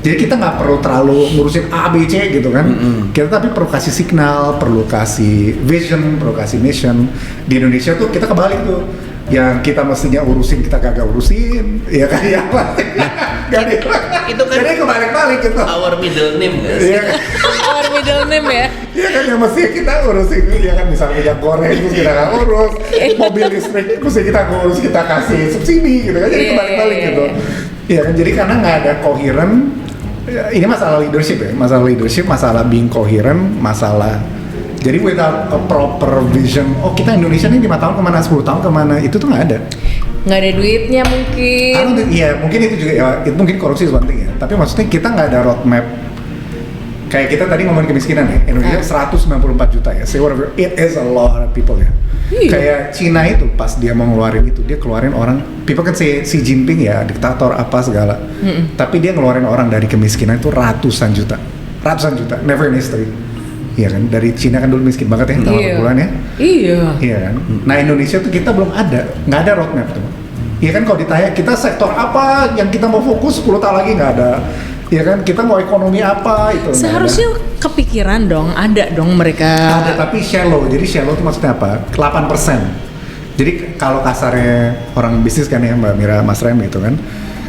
Jadi kita nggak perlu terlalu ngurusin A, B, C gitu kan. Kita tapi perlu kasih signal, perlu kasih vision, perlu kasih mission. Di Indonesia tuh kita kebalik tuh. Yang kita mestinya urusin, kita kagak urusin. Ya kan, ya pasti. Itu kan jadi kebalik-balik gitu. Our middle name guys. Our middle name ya. Iya kan, yang mestinya kita urusin. Ya kan, misalnya minyak goreng terus kita nggak urus. Mobil listrik mesti kita urus, kita kasih subsidi gitu kan. Jadi kebalik-balik gitu. Iya kan, jadi karena nggak ada coherent. Ini masalah leadership ya, masalah being coherent, masalah Jadi without a proper vision, oh kita Indonesia nih 5 tahun kemana, 10 tahun kemana, itu tuh nggak ada. Nggak ada duitnya mungkin. Iya mungkin itu juga ya, itu mungkin korupsi is one thing ya. Tapi maksudnya kita nggak ada roadmap. Kayak kita tadi ngomongin kemiskinan ya, Indonesia 194 juta ya, say whatever, it is a lot of people ya. Kayak Cina itu pas dia mau ngeluarin itu, dia keluarin orang, people kan say Xi Jinping ya, diktator apa segala. Tapi dia ngeluarin orang dari kemiskinan itu ratusan juta, never in history. Iya kan, dari Cina kan dulu miskin banget ya, tahun bulan ya. Iya kan. Nah Indonesia tuh kita belum ada, nggak ada roadmap tuh. Iya kan kalau ditanya kita sektor apa yang kita mau fokus 10 tahun lagi nggak ada. Iya kan, kita mau ekonomi apa itu. Seharusnya kepikiran dong, ada dong mereka. Ada tapi shallow, jadi shallow itu maksudnya apa? 8%. Jadi kalau kasarnya orang bisnis kan ya Mbak Mira, Mas Rem gitu kan.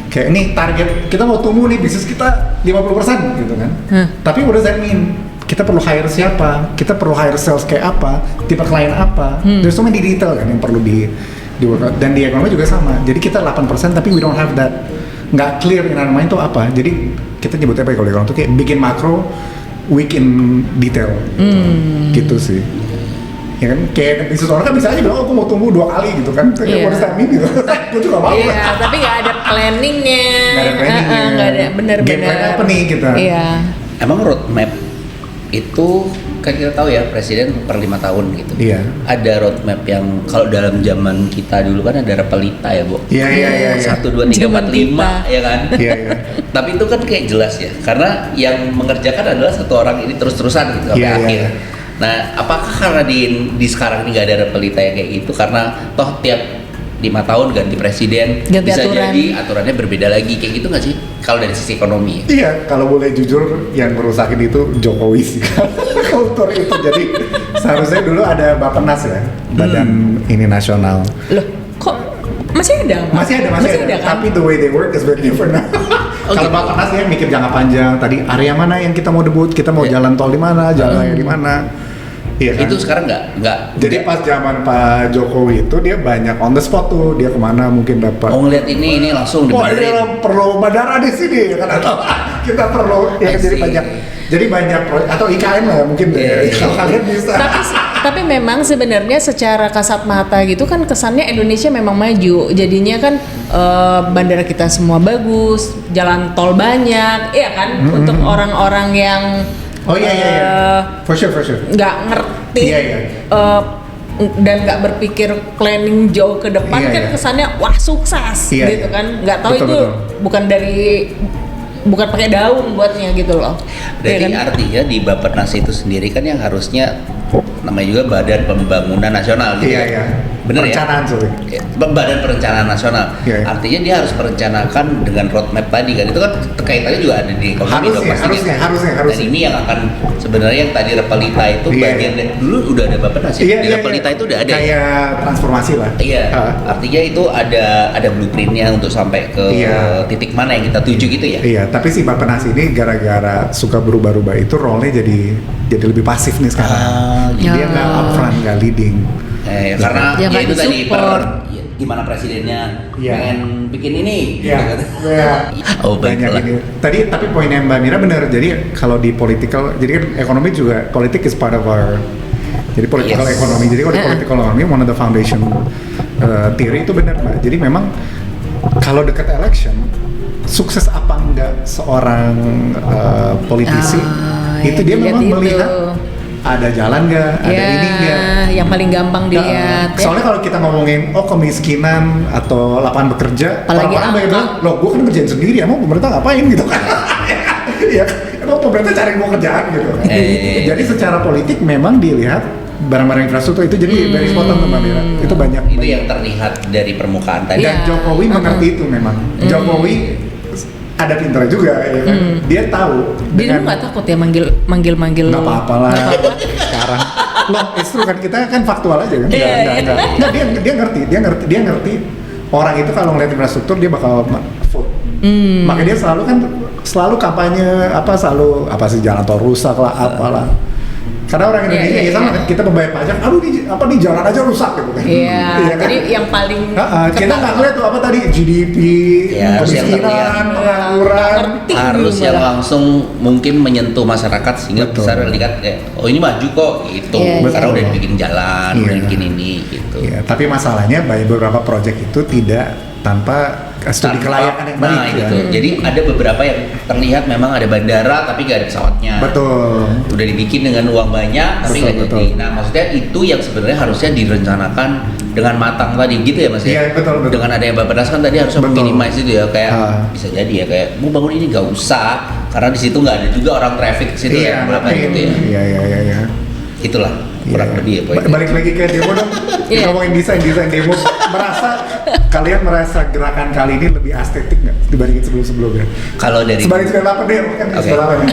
Kayak ini target, kita mau tumbuh nih bisnis kita 50% gitu kan. Tapi what does that mean? Kita perlu hire siapa, kita perlu hire sales kayak apa, tipe klien apa. There's so many detail kan yang perlu di work out. Dan di ekonomi juga sama. Jadi kita 8% tapi we don't have that, nggak clear in our mind itu apa. Jadi kita nyebutnya apa ya kalau di ekonomi itu kayak bikin makro, weak in detail. Gitu sih. Ya kan, kayak bisnis orang kan bisa aja bilang, oh aku mau tumbuh 2 kali gitu kan. Kayak what does that mean gitu. Gue juga mau. Iya, tapi nggak ada planningnya. Nggak ada planningnya. Nggak ada, bener-bener. Game plan apa nih kita? Iya. Emang roadmap itu kan kita tahu ya presiden per 5 tahun gitu. Iya. Ada roadmap yang kalau dalam zaman kita dulu kan ada repelita ya, Bu. Iya. 1, 2, 3, 4, 5 ya kan. Iya. Tapi itu kan kayak jelas ya, karena yang mengerjakan adalah satu orang ini terus-terusan gitu sampai akhir. Iya. Nah, apakah karena di sekarang ini nggak ada repelita yang kayak gitu karena toh tiap 5 tahun ganti presiden, ganti bisa aturan. jadi aturannya berbeda lagi kayak gitu nggak sih? Kalau dari sisi ekonomi. Iya, kalau boleh jujur yang merusakin itu Jokowi sih. Kultur itu. Jadi seharusnya dulu ada Bappenas ya, Badan ini nasional. Loh, kok masih ada? Masih ada kan? Tapi the way they work is very different. Kalau Bappenas dia mikir jangka panjang. Tadi area mana yang kita mau debut, kita mau jalan tol di mana, jalan raya di mana. Iya kan? Itu sekarang nggak. Jadi pas zaman Pak Jokowi itu dia banyak on the spot tuh, dia kemana mungkin dapat. Mau ngeliat ini langsung Wah, dibenerin. dia perlu bandara di sini kan, atau kita perlu ya, jadi banyak atau IKN lah mungkin kalau kalian bisa. Tapi memang sebenarnya secara kasat mata gitu kan kesannya Indonesia memang maju. Jadinya kan bandara kita semua bagus, jalan tol banyak, iya kan, untuk orang-orang yang For sure. nggak ngerti dan nggak berpikir planning jauh ke depan kan kesannya wah sukses gitu kan, nggak tahu betul. bukan pakai daun buatnya gitu loh. Berarti artinya di Bappenas itu sendiri kan yang harusnya namanya juga Badan Pembangunan Nasional gitu. Iya. Bener perencanaan, ya? Badan Perencanaan Nasional. Iya. Artinya dia harus merencanakan dengan roadmap tadi kan. Itu kan kaitannya juga ada di ekonomi dong pastinya. Harusnya. Dan ini yang akan sebenarnya yang tadi repelita itu bagian dari dulu udah ada Bappenas ya. Di repelita itu udah ada. Kayak transformasi lah. Iya. Artinya itu ada blueprintnya untuk sampai ke titik mana yang kita tuju gitu ya. Iya, tapi si Bappenas ini gara-gara suka berubah-ubah itu role-nya jadi lebih pasif nih sekarang. Dia nggak upfront, nggak leading. Karena ya itu tadi support. gimana presidennya pengen bikin ini. Iya. Oh baiklah. Tadi tapi poinnya Mbak Mira benar. Jadi kalau di political, jadi kan ekonomi juga politik is part of our. Jadi political ekonomi. Jadi kalau di political ekonomi one of the foundation theory itu benar Mbak. Jadi memang kalau dekat election sukses apa enggak seorang politisi itu dia memang melihat ada jalan nggak, ada ini nggak. Yang paling gampang dilihat. Soalnya kalau kita ngomongin kemiskinan atau lapangan bekerja, apalagi orang banyak bilang, loh gue kan kerjain sendiri, emang pemerintah ngapain gitu kan? Iya, emang pemerintah cari gue kerjaan gitu kan? Jadi secara politik memang dilihat barang-barang infrastruktur itu jadi very spot on Mbak Mira. Itu banyak. Itu yang terlihat dari permukaan tadi. Dan Jokowi mengerti itu memang. Jokowi ada pinternya juga ya kan. Dia tahu. Dia nggak takut ya manggil. Nggak apa-apa lah. Sekarang. Loh, itu kan kita kan faktual aja kan. Nggak, dia ngerti. Orang itu kalau ngeliat infrastruktur dia bakal vote. Makanya dia selalu kampanye selalu apa sih jalan tol rusak lah apalah. Karena orang Indonesia ya sama kan, kita membayar pajak, aduh di jalan aja rusak gitu kan. Iya, Iya kan? jadi yang paling kita nggak ngeliat tuh apa tadi GDP, Ya, harus yang kemiskinan, terlihat. pengangguran. Harus yang malah. langsung mungkin menyentuh masyarakat sehingga Betul. bisa lihat oh ini maju kok gitu. Iya, Karena iya. udah dibikin jalan, Iya. udah dibikin ini gitu. Iya, tapi masalahnya banyak beberapa proyek itu tidak tanpa studi kelayakan yang baik. Nah, ya. gitu. Jadi ada beberapa yang terlihat memang ada bandara tapi nggak ada pesawatnya. Betul. Udah dibikin dengan uang banyak tapi Betul, nggak betul. jadi. Nah, maksudnya itu yang sebenarnya harusnya direncanakan dengan matang tadi gitu ya Mas ya. Iya, betul, betul. Dengan ada yang Bapenas kan tadi harusnya Betul. minimize itu ya kayak bisa jadi ya kayak mau bangun ini nggak usah karena di situ nggak ada juga orang traffic ke situ ya berapa ngapain? gitu ya. Iya. Itulah kurang Iya. lebih ya poinnya. Balik lagi ke demo dong. Iya. Ngomongin desain demo. Kalian merasa gerakan kali ini lebih estetik nggak dibandingin sebelum-sebelumnya? Kalau dari Sebanding 98 deh, kan Oke. 98 ya.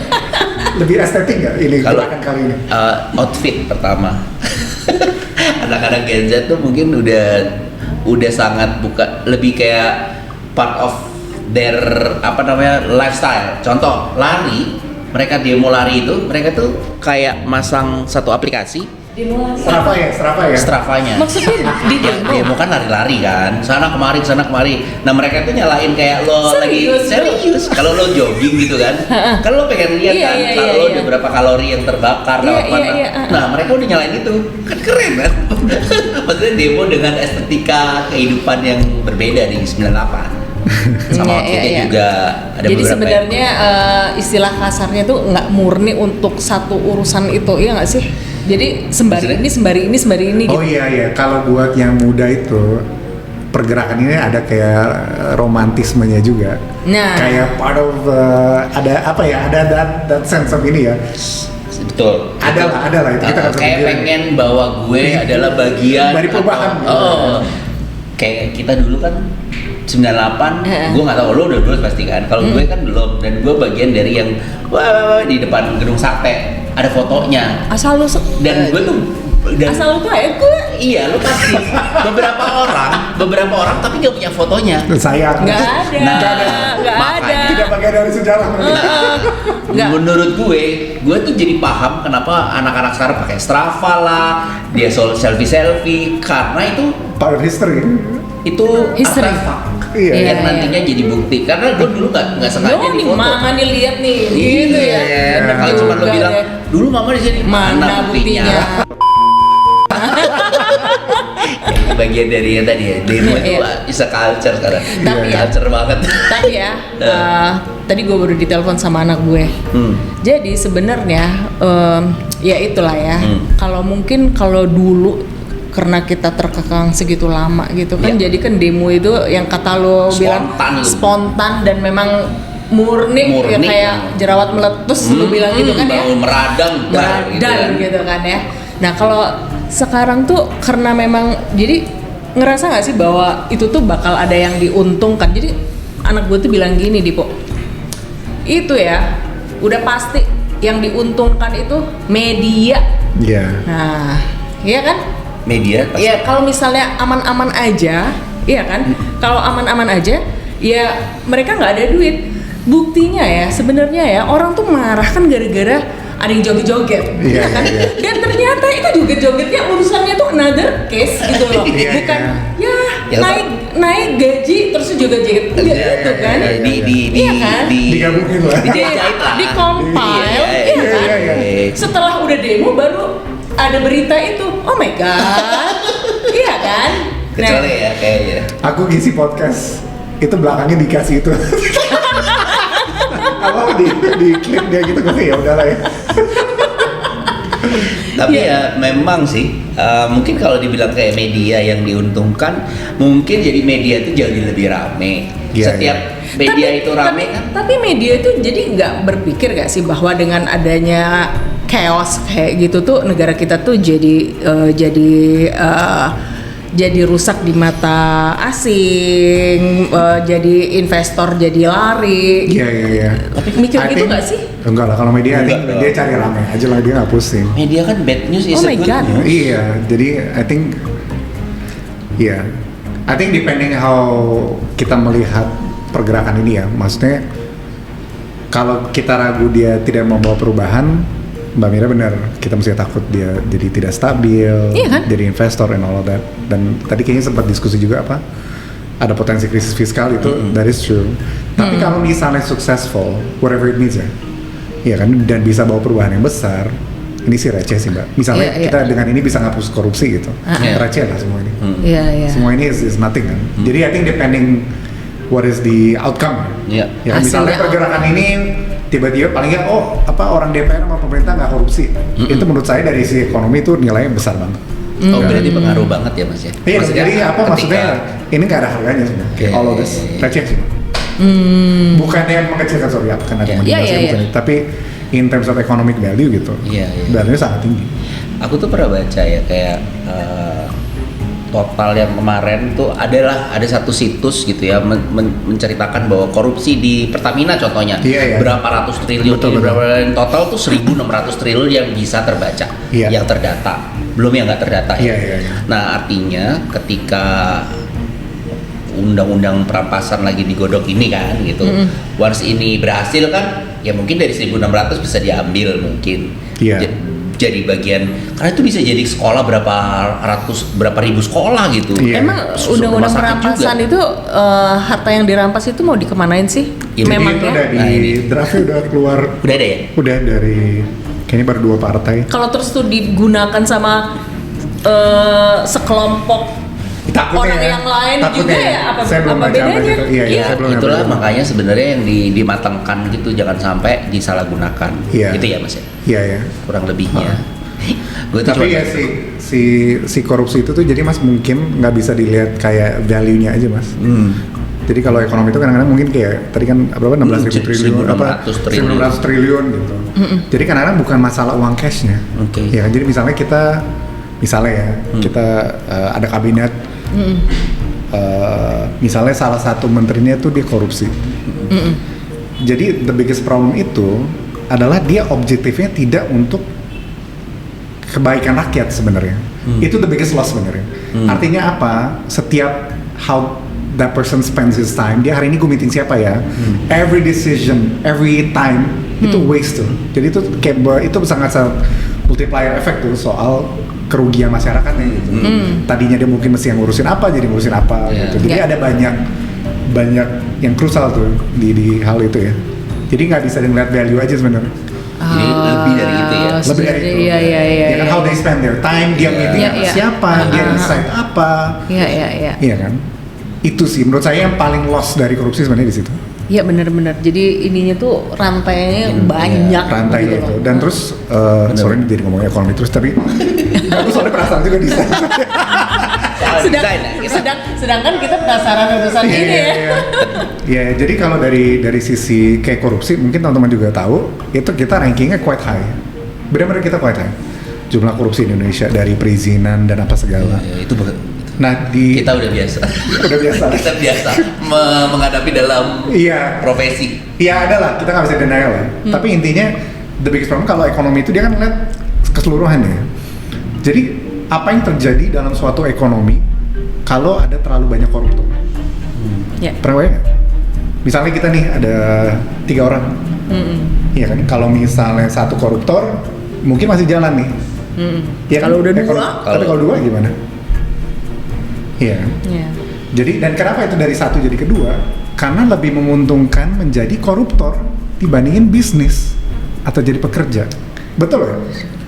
Lebih estetik nggak ini Kalau gerakan kali ini? outfit pertama, anak-anak Gen Z tuh mungkin udah sangat lebih kayak part of their lifestyle. Contoh lari, mereka demo lari itu, mereka tuh kayak masang satu aplikasi, Strava ya? Stravanya. Maksudnya di demo? Demo kan lari-lari kan, sana kemari. Nah mereka tuh nyalain kayak lo Serius, lagi serius. Kalau lo jogging gitu kan, kan lo pengen lihat Iya, kan iya, kalau iya, lo iya. ada berapa kalori yang terbakar Iya, lewat iya, mana. iya, Nah mereka udah nyalain itu, kan keren kan? Maksudnya demo dengan estetika kehidupan yang berbeda di 98. Sama outfitnya juga ada Jadi beberapa. sebenarnya istilah kasarnya tuh nggak murni untuk satu urusan itu, iya nggak sih? Jadi sembari ini Oh gitu. iya. Kalau buat yang muda itu pergerakan ini ada kayak romantismenya juga. Nah. Kayak part of ada apa ya? Ada that sense of ini ya. Betul. Ada lah itu kita nggak bisa kayak pungkiri. pengen bahwa gue adalah bagian Dari perubahan. kayak kita dulu kan 98, Heeh. gue nggak tahu lo udah lulus pasti kan. Kalau gue kan belum, dan gue bagian dari yang wah di depan gedung sate ada fotonya. Asal lu Dan gue tuh asal lu kayak gue iya lo pasti beberapa orang tapi nggak punya fotonya. Sayang. nggak ada, Nah, nggak ada. makanya. Tidak bagian dari sejarah. Nggak. Menurut gue tuh jadi paham kenapa anak-anak sekarang pakai Strava lah, dia selfie karena itu Part of history. History. artefak Iya. Iya. yang nantinya jadi bukti. Karena gue dulu nggak sengaja Yo, di nih foto. mama nih lihat nih, gitu ya. Bener Kalau cuma lo juga bilang deh. dulu mama di sini Mana buktinya? Bagian dari yang tadi ya, demo itu Iya. is a culture sekarang. Tapi ya. Culture banget. Tapi ya, tadi gue baru ditelepon sama anak gue. Jadi sebenarnya ya itulah ya. Kalau mungkin kalau dulu karena kita terkekang segitu lama gitu kan, Ya. jadi kan demo itu yang kata lo bilang Spontan gitu. spontan dan memang murni. Ya Murni. kayak jerawat meletus lo bilang gitu kan ya. Meradang dar, gitu Beradaan kan. gitu kan ya. Nah kalau sekarang tuh karena memang jadi ngerasa nggak sih bahwa itu tuh bakal ada yang diuntungkan. Jadi anak gue tuh bilang gini, Dipo, itu ya udah pasti yang diuntungkan itu media. Iya. Nah, iya kan? Media pasti. Ya kalau misalnya aman-aman aja, iya kan? Kalau aman-aman aja, ya mereka nggak ada duit. Buktinya ya sebenarnya ya orang tuh marah kan gara-gara ada yang joget-joget, Iya, ya kan? iya. Dan ternyata itu joget-jogetnya urusannya tuh another case gitu loh, Iya, bukan iya. ya Ya, naik gaji terus joget-joget gitu kan? Iya kan? Digabungin lah. dijahit lah. Di compile, Iya, iya kan? iya, iya. Setelah udah demo baru ada berita itu, oh my god, iya kan? Kecuali ya kayaknya. Aku ngisi podcast itu belakangnya dikasih itu. Apa di klip dia gitu gue ya udahlah ya. Tapi Iya. ya memang sih mungkin kalau dibilang kayak media yang diuntungkan, mungkin jadi media itu jadi lebih rame. Iya, Setiap iya. media itu rame kan. Tapi media itu jadi nggak berpikir nggak sih bahwa dengan adanya chaos kayak gitu tuh negara kita tuh jadi rusak di mata asing, jadi investor jadi lari. Iya. Mikir I gitu think- nggak sih? Enggak lah, kalau media I think Enggak dia dong. cari rame aja lah, dia nggak pusing. Media kan bad news is Oh a my good God. news. Iya, jadi I think I think depending how kita melihat pergerakan ini ya, maksudnya kalau kita ragu dia tidak membawa perubahan, Mbak Mira benar, kita mesti takut dia jadi tidak stabil, Iya kan? jadi investor and all of that. Dan tadi kayaknya sempat diskusi juga apa, ada potensi krisis fiskal itu, that is true. Tapi kalau misalnya successful, whatever it means ya kan, dan bisa bawa perubahan yang besar, ini sih receh sih Mbak. Misalnya Iya, kita dengan ini bisa ngapus korupsi gitu, receh lah semua ini. Iya. Semua ini is nothing kan. Jadi I think depending what is the outcome. Iya. Ya, misalnya Hasilnya pergerakan ini tiba-tiba paling nggak orang DPR sama pemerintah nggak korupsi. Itu menurut saya dari sisi ekonomi itu nilainya besar banget. Oh berarti pengaruh banget ya Mas ya? Iya, Maksudnya jadi apa ketika- maksudnya ini nggak ada harganya sebenarnya. Kayak all of this receh sih. Bukannya mengecilkan sorry ya, karena ada Iya. manipulasi, Iya. bukan. Tapi in terms of economic value gitu, Iya. value sangat tinggi. Aku tuh pernah baca ya kayak total yang kemarin tuh ada satu situs gitu ya menceritakan bahwa korupsi di Pertamina contohnya Iya. berapa ratus triliun Betul, ini betul. berapa total tuh 1.600 triliun yang bisa terbaca Iya. yang terdata belum yang nggak terdata ya. Iya. Nah artinya ketika undang-undang perampasan lagi digodok ini kan gitu once ini berhasil kan ya mungkin dari 1.600 bisa diambil mungkin. Iya. Jadi bagian karena itu bisa jadi sekolah berapa ribu sekolah gitu. Iya. Emang Rumah undang-undang sakit perampasan juga. itu harta yang dirampas itu mau dikemanain sih? Ini Memang Jadi itu ya. udah di Nah, ini. draftnya udah keluar, Udah ada ya? udah dari kayaknya baru 2 partai. Kalau terus tuh digunakan sama sekelompok Takutnya orang ya, yang lain takutnya juga ya. ya, apa Saya belum baca bedanya? apa gitu. Iya, Ya, saya belum itulah baca. makanya sebenarnya yang dimatangkan gitu jangan sampai disalahgunakan. Iya. Gitu ya Mas ya. Iya ya. Kurang lebihnya. Gue tuh Tapi cuma ya si korupsi itu tuh jadi Mas mungkin nggak bisa dilihat kayak value-nya aja Mas. Jadi kalau ekonomi itu kadang-kadang mungkin kayak tadi kan berapa 16.000 triliun 1.600 triliun. 1.600 triliun gitu. Jadi kadang-kadang bukan masalah uang cashnya. Oke. Ya, jadi misalnya kita kita ada kabinet misalnya salah satu menterinya tuh dia korupsi. Jadi the biggest problem itu adalah dia objektifnya tidak untuk kebaikan rakyat sebenarnya. Itu the biggest loss sebenarnya. Artinya apa? Setiap how that person spends his time, dia hari ini gue meeting siapa ya? Every decision, every time itu waste tuh. Jadi itu kayak itu sangat multiplier effect tuh soal kerugian masyarakatnya gitu. Tadinya dia mungkin mesti yang ngurusin apa jadi ngurusin apa Iya. gitu. Jadi ada banyak yang krusial tuh di hal itu ya. Jadi nggak bisa dilihat value aja sebenarnya. Jadi lebih dari itu ya. Lebih dari itu. Iya. Ya kan how they spend their time, dia meeting Iya, sama iya. siapa, dia decide apa. Iya. Iya kan? Itu sih menurut saya yang paling loss dari korupsi sebenarnya di situ. Iya benar-benar. Jadi ininya tuh rantainya banyak. Rantai gitu itu. loh. Dan terus sorry ini jadi ngomongin ekonomi terus tapi aku soalnya penasaran juga desain. Sedangkan kita penasaran urusan ini ya. Iya, jadi kalau dari sisi kayak korupsi mungkin teman-teman juga tahu itu kita rankingnya quite high. Benar-benar kita quite high. Jumlah korupsi di Indonesia dari perizinan dan apa segala. Ya, itu Nah di kita udah biasa. udah biasa. Kita biasa menghadapi dalam Iya. profesi. Iya ada lah, kita nggak bisa denial lah. Tapi intinya the biggest problem kalau ekonomi itu dia kan ngeliat keseluruhannya. Jadi apa yang terjadi dalam suatu ekonomi kalau ada terlalu banyak koruptor? Ya. Pernah bayang nggak? Misalnya kita nih ada 3 orang, iya kan? Kalau misalnya 1 koruptor, mungkin masih jalan nih. Ya kan? Kalau udah 2? Tapi kalau 2 gimana? Iya. Iya. Jadi dan kenapa itu dari 1 jadi kedua? Karena lebih menguntungkan menjadi koruptor dibandingin bisnis atau jadi pekerja. Betul ya?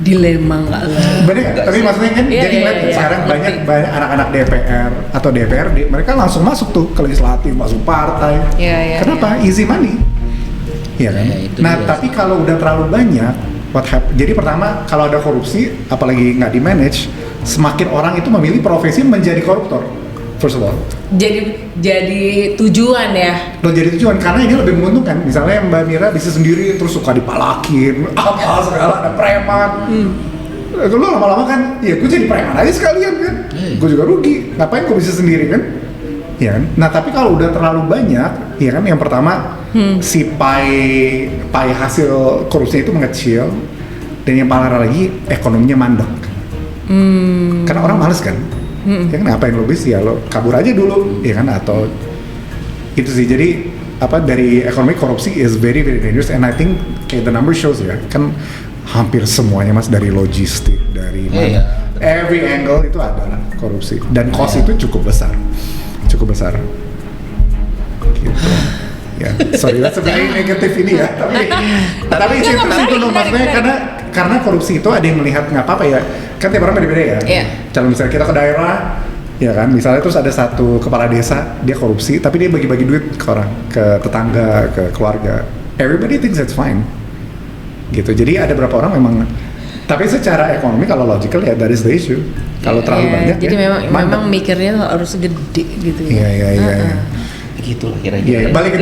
Dilema nggak lah. Bener nggak? Tapi maksudnya kan Iya, jadi iya, ngeliat iya. sekarang Ngerti. banyak anak-anak DPR atau DPRD mereka langsung masuk tuh ke legislatif, masuk partai. Iya, Kenapa? Easy money. Iya kan? Ya, itu Nah dia. tapi kalau udah terlalu banyak, jadi pertama kalau ada korupsi, apalagi nggak di manage, semakin orang itu memilih profesi menjadi koruptor. First of all. Jadi tujuan ya. Lo jadi tujuan karena ini lebih menguntungkan. Misalnya Mbak Mira bisa sendiri terus suka dipalakin, apa segala ada preman. Lo lama-lama kan, ya gue jadi preman aja sekalian kan. Gue juga rugi. Ngapain gue bisa sendiri kan? Ya kan? Nah tapi kalau udah terlalu banyak, ya kan yang pertama si pie hasil korupsi itu mengecil, dan yang paling parah lagi ekonominya mandek. Karena orang males kan. Ya kan ngapain lo bis ya lo kabur aja dulu ya kan atau itu sih jadi apa dari ekonomi korupsi is very very dangerous and I think kayak the number shows ya kan hampir semuanya mas, dari logistik, dari mana, Iya. every angle itu ada korupsi dan cost itu cukup besar. Gitu. Ya, sorry, that's a very negative ini ya, tapi Nggak, itu loh menarik, maksudnya karena korupsi itu ada yang melihat nggak apa-apa ya, kan tiap orang beda-beda ya. Iya. Kalau misalnya kita ke daerah, ya kan, misalnya terus ada satu kepala desa dia korupsi, tapi dia bagi-bagi duit ke orang, ke tetangga, ke keluarga. Everybody thinks that's fine. Gitu. Jadi ada beberapa orang memang, tapi secara ekonomi kalau logical ya that is the issue. Kalau terlalu Iya, banyak jadi ya, memang mantap. mikirnya harus gede gitu Iya, ya. iya. Begitu lah Iya, kira-kira. balik ke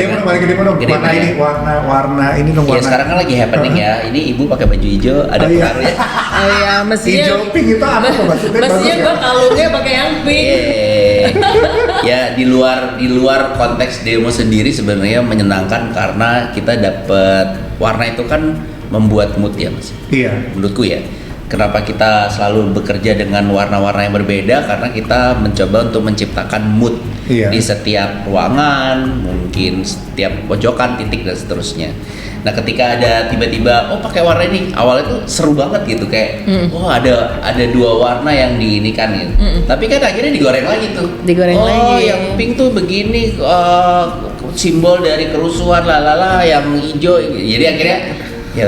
demo dong. Ke Warna demo, ini, ya. warna ini dong, Ya warna. sekarang kan lagi happening ya. Ini ibu pakai baju hijau, ada Oh, iya. pengaruhnya. Oh iya, mestinya Hijau pink itu apa tuh maksudnya? Mestinya Bagus gua ya? kalungnya pakai yang pink. Ya di luar konteks demo sendiri sebenarnya menyenangkan karena kita dapat warna itu kan membuat mood ya mas. Iya. Menurutku ya. Kenapa kita selalu bekerja dengan warna-warna yang berbeda? Karena kita mencoba untuk menciptakan mood Iya. di setiap ruangan, mungkin setiap pojokan, titik dan seterusnya. Nah, ketika ada tiba-tiba, oh pakai warna ini, awalnya tuh seru banget gitu kayak, oh ada dua warna yang diinikan gitu. Tapi kan akhirnya digoreng lagi tuh. Digoreng oh, lagi. yang pink tuh begini, simbol dari kerusuhan, lalala, yang hijau. Jadi akhirnya ya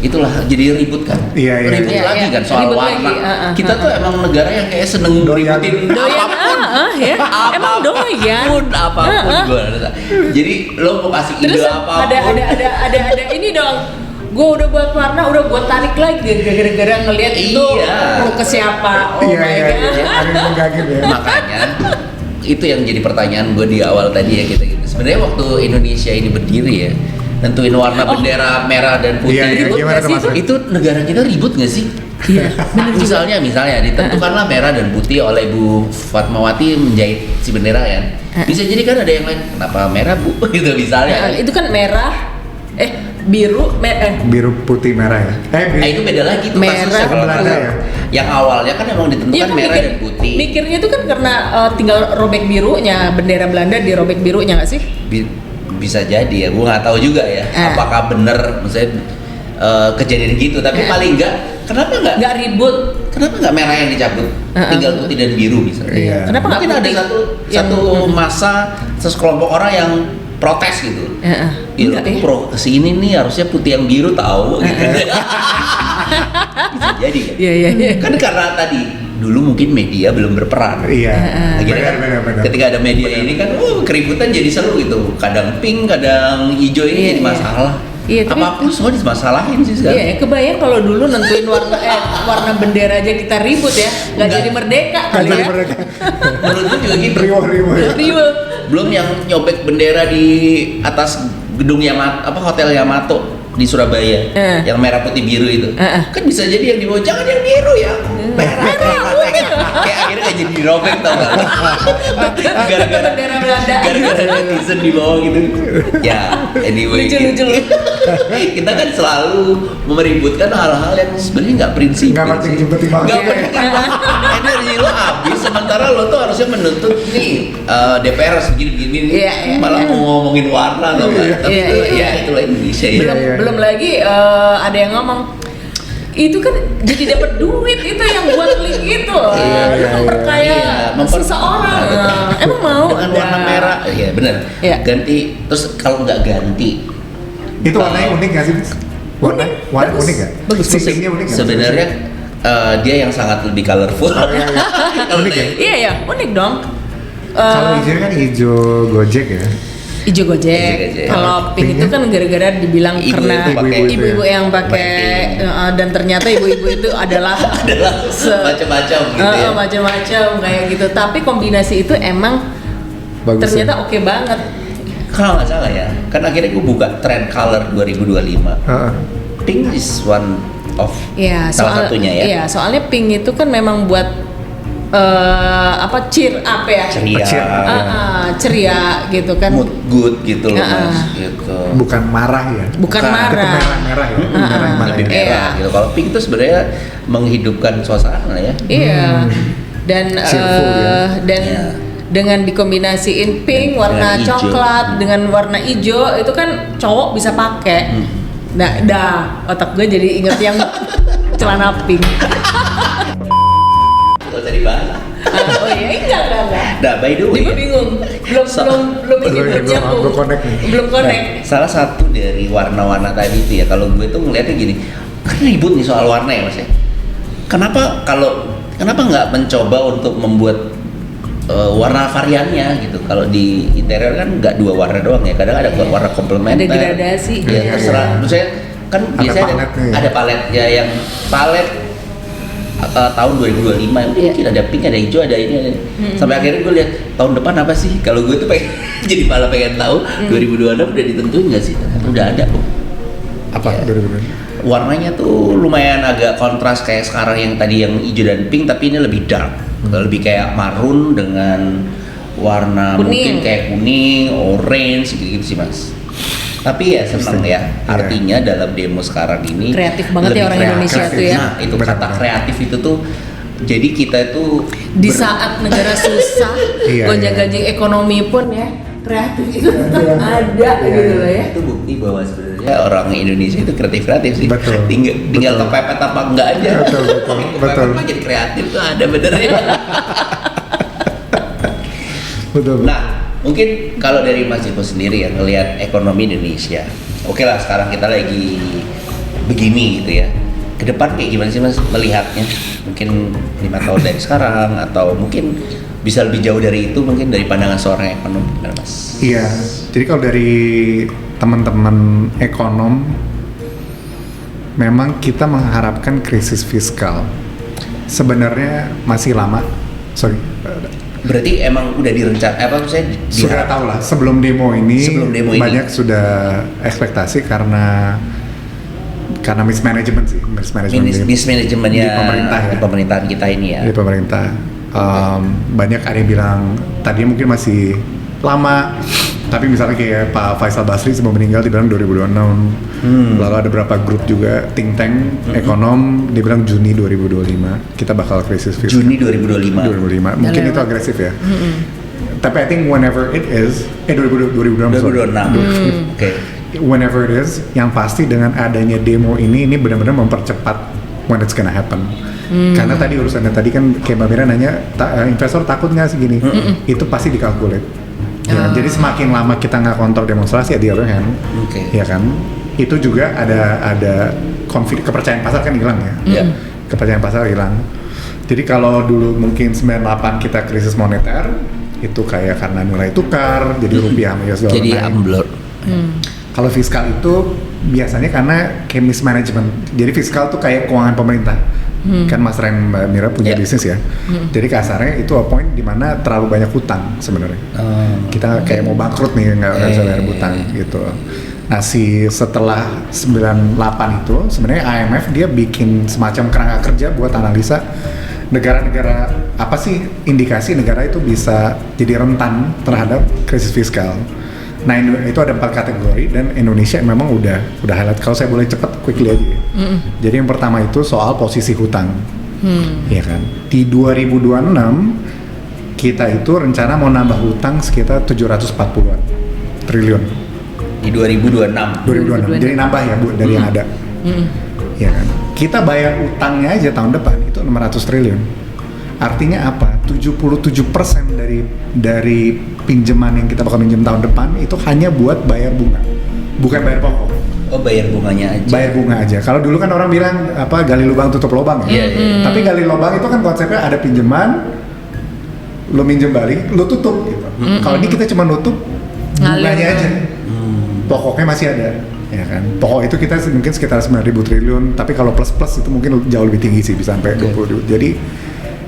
itulah jadi ribut kan. Iya, iya. Ribut Iya, lagi iya. kan soal Ribut warna. lagi, Kita tuh emang negara yang kayak seneng Doyan. ributin Doyan, apapun. ya. Emang doyan. Apapun gua rasa. Jadi lo mau kasih ide Terus apapun. ada ini dong. Gue udah buat warna, udah gue tarik lagi gara-gara ngelihat itu Iya. lu ke siapa. Oh Iya, my iya, god. iya. Ada yang mengganggu ya. Makanya itu yang jadi pertanyaan gue di awal tadi ya kita gitu. Sebenarnya waktu Indonesia ini berdiri ya, nentuin warna bendera merah dan putih Iya, iya, itu, gimana tuh, Mas? itu negara kita ribut nggak sih? Iya, misalnya ditentukanlah merah dan putih oleh Bu Fatmawati menjahit si bendera ya. Bisa jadi kan ada yang lain, kenapa merah Bu? Gitu misalnya. Itu kan merah, biru, Biru putih merah ya. Nah, itu beda lagi tuh Merah, kasusnya kalau Belanda nggak salah. ya? Yang awalnya kan emang ditentukan Iya, kan merah dan putih. mikirnya itu kan karena tinggal robek birunya, bendera Belanda dirobek birunya nggak sih? Bisa jadi ya, gue nggak tahu juga ya apakah bener maksudnya kejadian gitu, tapi paling enggak kenapa Nggak ribut. nggak merah yang dicabut, tinggal putih dan biru misalnya. Iya. Kenapa nggak Mungkin ada putih? satu masa sekelompok orang yang protes gitu. Ya, Enggak lu ya. pro kesini nih harusnya putih yang biru tahu gitu. Bisa jadi kan? Iya. Kan karena tadi dulu mungkin media belum berperan. Iya. Akhirnya Benar. ketika ada media ini kan, keributan jadi seru gitu. Kadang pink, kadang hijau ini Iya, jadi masalah. Iya, tapi- Apapun semua dimasalahin sih sekarang. Iya, kebayang kalau dulu nentuin warna bendera aja kita ribut ya, nggak Enggak. jadi merdeka kali Jadi ya. mereka Menurut gue juga gitu. riuh ya. Ribut. Belum yang nyobek bendera di atas gedung Hotel Yamato di Surabaya, yang merah putih biru itu. Kan bisa jadi yang dibawa jangan yang biru ya. Merah. Kayak akhirnya kayak jadi dirobek tau gak? Gara-gara Bendera Belanda. gara-gara netizen di bawah gitu. Ya, anyway. Lucu-lucu. Kita kan selalu meributkan hal-hal yang sebenarnya nggak prinsip. Nggak penting tiba-tiba. Nggak penting. Energi lo habis, sementara lo tuh harusnya menuntut nih DPR segini-gini, Iya, iya, malah mau ngomongin warna atau apa. Tapi Iya, itu iya. ya itulah Indonesia ya. Belum lagi ada yang ngomong itu kan jadi dapat duit itu yang buat link itu Iya, memperkaya seseorang. Emang mau dengan ada warna merah, iya benar. Iya. Ganti, terus kalau nggak ganti, Itu warnanya unik nggak sih? Warna Bagus. unik nggak? Bagus. Sistemnya unik nggak? sebenarnya dia yang sangat lebih colorful. Kalau Unik ya? Iya ya, unik dong. Kalau hijau kan hijau Gojek ya. Ijo Gojek. Gojek. Kalau pink Pinknya? itu kan gara-gara dibilang Ibu-ibu karena pakai- ibu-ibu yang pakai Pakai dan ternyata ibu-ibu itu adalah macam-macam gitu ya. macam-macam kayak gitu. Tapi kombinasi itu emang Bagus ternyata ya? oke banget. Kalau nggak salah ya, kan akhirnya gue buka trend color 2025. Heeh. Pink is one of Iya, salah satunya ya. Iya, soalnya pink itu kan memang buat cheer up ya. Ceria, Ceria gitu kan. mood good gitu loh Ah, mas, gitu. Bukan marah ya. Bukan Bukan. marah. Merah ya. Merah yang marah Lebih ya. merah Iya. gitu. Kalau pink itu sebenarnya menghidupkan suasana ya. Iya. Dan Cheerful ya. dan Iya. dengan dikombinasiin pink Dengan warna hijau. coklat dengan warna hijau itu kan cowok bisa pakai. Nah, dah otak gue jadi inget yang celana pink. Gak usah dibahas. Oh iya, enggak. Nah, by the way, Gue bingung. Belum Belum connect nih. Belum connect. nah, salah satu dari warna-warna tadi itu ya, kalau gue tuh ngeliatnya gini, kan ribut nih soal warna ya mas ya. Kenapa nggak mencoba untuk membuat warna variannya gitu? Kalau di interior kan nggak 2 warna doang ya, kadang ada warna komplementer. Ada gradasi. Ya terserah. Maksudnya kan Ada biasanya paletnya ya. ada palet ya, yang palet tahun 2025 mungkin ada pink, ada hijau, ada ini, ada. Sampai akhirnya gue lihat tahun depan apa sih? Kalau gue tuh pengen jadi malah pengen tahu 2026 udah ditentuin nggak sih? Ternyata udah ada loh. Apa? Ya. 2020? Warnanya tuh lumayan agak kontras kayak sekarang yang tadi yang hijau dan pink, tapi ini lebih dark, lebih kayak marun dengan warna Kuning. mungkin kayak kuning, orange gitu sih mas. Tapi ya seneng ya, artinya dalam demo sekarang ini Kreatif banget ya lebih orang kreatif. Indonesia tuh ya. Nah itu kata Benar-benar. kreatif itu tuh, jadi kita itu Di saat negara susah, Iya, gonjang-ganjing ekonomi pun ya, kreatif itu tetap ada gitu loh ya. itu bukti bahwa sebenarnya orang Indonesia itu kreatif sih. Betul. Tinggal Betul. kepepet apa enggak aja. Betul. Kepepet apa jadi kreatif tuh ada benernya. Betul. Nah, mungkin kalau dari Mas Joko sendiri ya ngelihat ekonomi Indonesia, oke lah sekarang kita lagi begini gitu ya. Ke depan kayak gimana sih Mas melihatnya? Mungkin 5 tahun dari sekarang atau mungkin bisa lebih jauh dari itu, mungkin dari pandangan seorang ekonom, gimana Mas? Iya, jadi kalau dari teman-teman ekonom, memang kita mengharapkan krisis fiskal. Sebenarnya masih lama, Berarti emang udah direncanakan apa maksudnya? sudah tahu lah sebelum demo ini, Sebelum demo ini. banyak sudah ekspektasi karena mismanagement sih, mismanajemennya di pemerintah ya. di pemerintahan kita ini ya. Di pemerintah. Banyak ada yang bilang tadinya mungkin masih lama, tapi misalnya kayak Pak Faisal Basri sebelum meninggal dibilang 2026. Lalu ada beberapa grup juga think tank ekonom dia bilang Juni 2025 kita bakal krisis fiskal. Juni 2025. 2025. Mungkin itu agresif ya. Tapi I think whenever it is 2026. 2026. Oke. Whenever it is, yang pasti dengan adanya demo ini benar-benar mempercepat when it's gonna happen. Karena tadi urusannya tadi kan kayak Mbak Mira nanya, investor takut nggak segini? Itu pasti dikalkulit. Ya, jadi semakin lama kita nggak kontrol demonstrasi, at the other hand, ya kan, itu juga ada konflik, kepercayaan pasar kan hilang ya. Kepercayaan pasar hilang. Jadi kalau dulu mungkin 98 kita krisis moneter, itu kayak karena nilai tukar, jadi rupiah sama US dollar Jadi naik. amblot. Kalau fiskal itu biasanya karena kayak mismanagement. Jadi fiskal tuh kayak keuangan pemerintah. Kan Mas Ren Mbak Mira punya bisnis ya. Jadi kasarnya itu a point di mana terlalu banyak hutang sebenarnya. Kita kayak mau bangkrut nih, nggak bisa bayar hutang gitu. Nah setelah 98 itu sebenarnya IMF dia bikin semacam kerangka kerja buat analisa negara-negara apa sih indikasi negara itu bisa jadi rentan terhadap krisis fiskal. Nah itu ada 4 kategori dan Indonesia memang udah highlight. Kalau saya boleh cepat quickly aja ya. Jadi yang pertama itu soal posisi hutang, ya kan. Di 2026 kita itu rencana mau nambah hutang sekitar 740-an triliun. Di 2026. 2026. Jadi nambah ya Bu dari yang ada. Ya kan. Kita bayar utangnya aja tahun depan itu 600 triliun. Artinya apa? 77% dari pinjaman yang kita bakal pinjam tahun depan itu hanya buat bayar bunga, bukan bayar pokok. Oh, bayar bunganya aja. Bayar bunga aja. Kalau dulu kan orang bilang apa gali lubang tutup lubang ya. Tapi gali lubang itu kan konsepnya ada pinjaman, lo minjem balik, lo tutup gitu. Kalau ini kita cuma nutup bunganya aja. Pokoknya masih ada. Ya kan, pokok itu kita mungkin sekitar 9.000 triliun, tapi kalau plus itu mungkin jauh lebih tinggi sih, bisa sampai 20. Jadi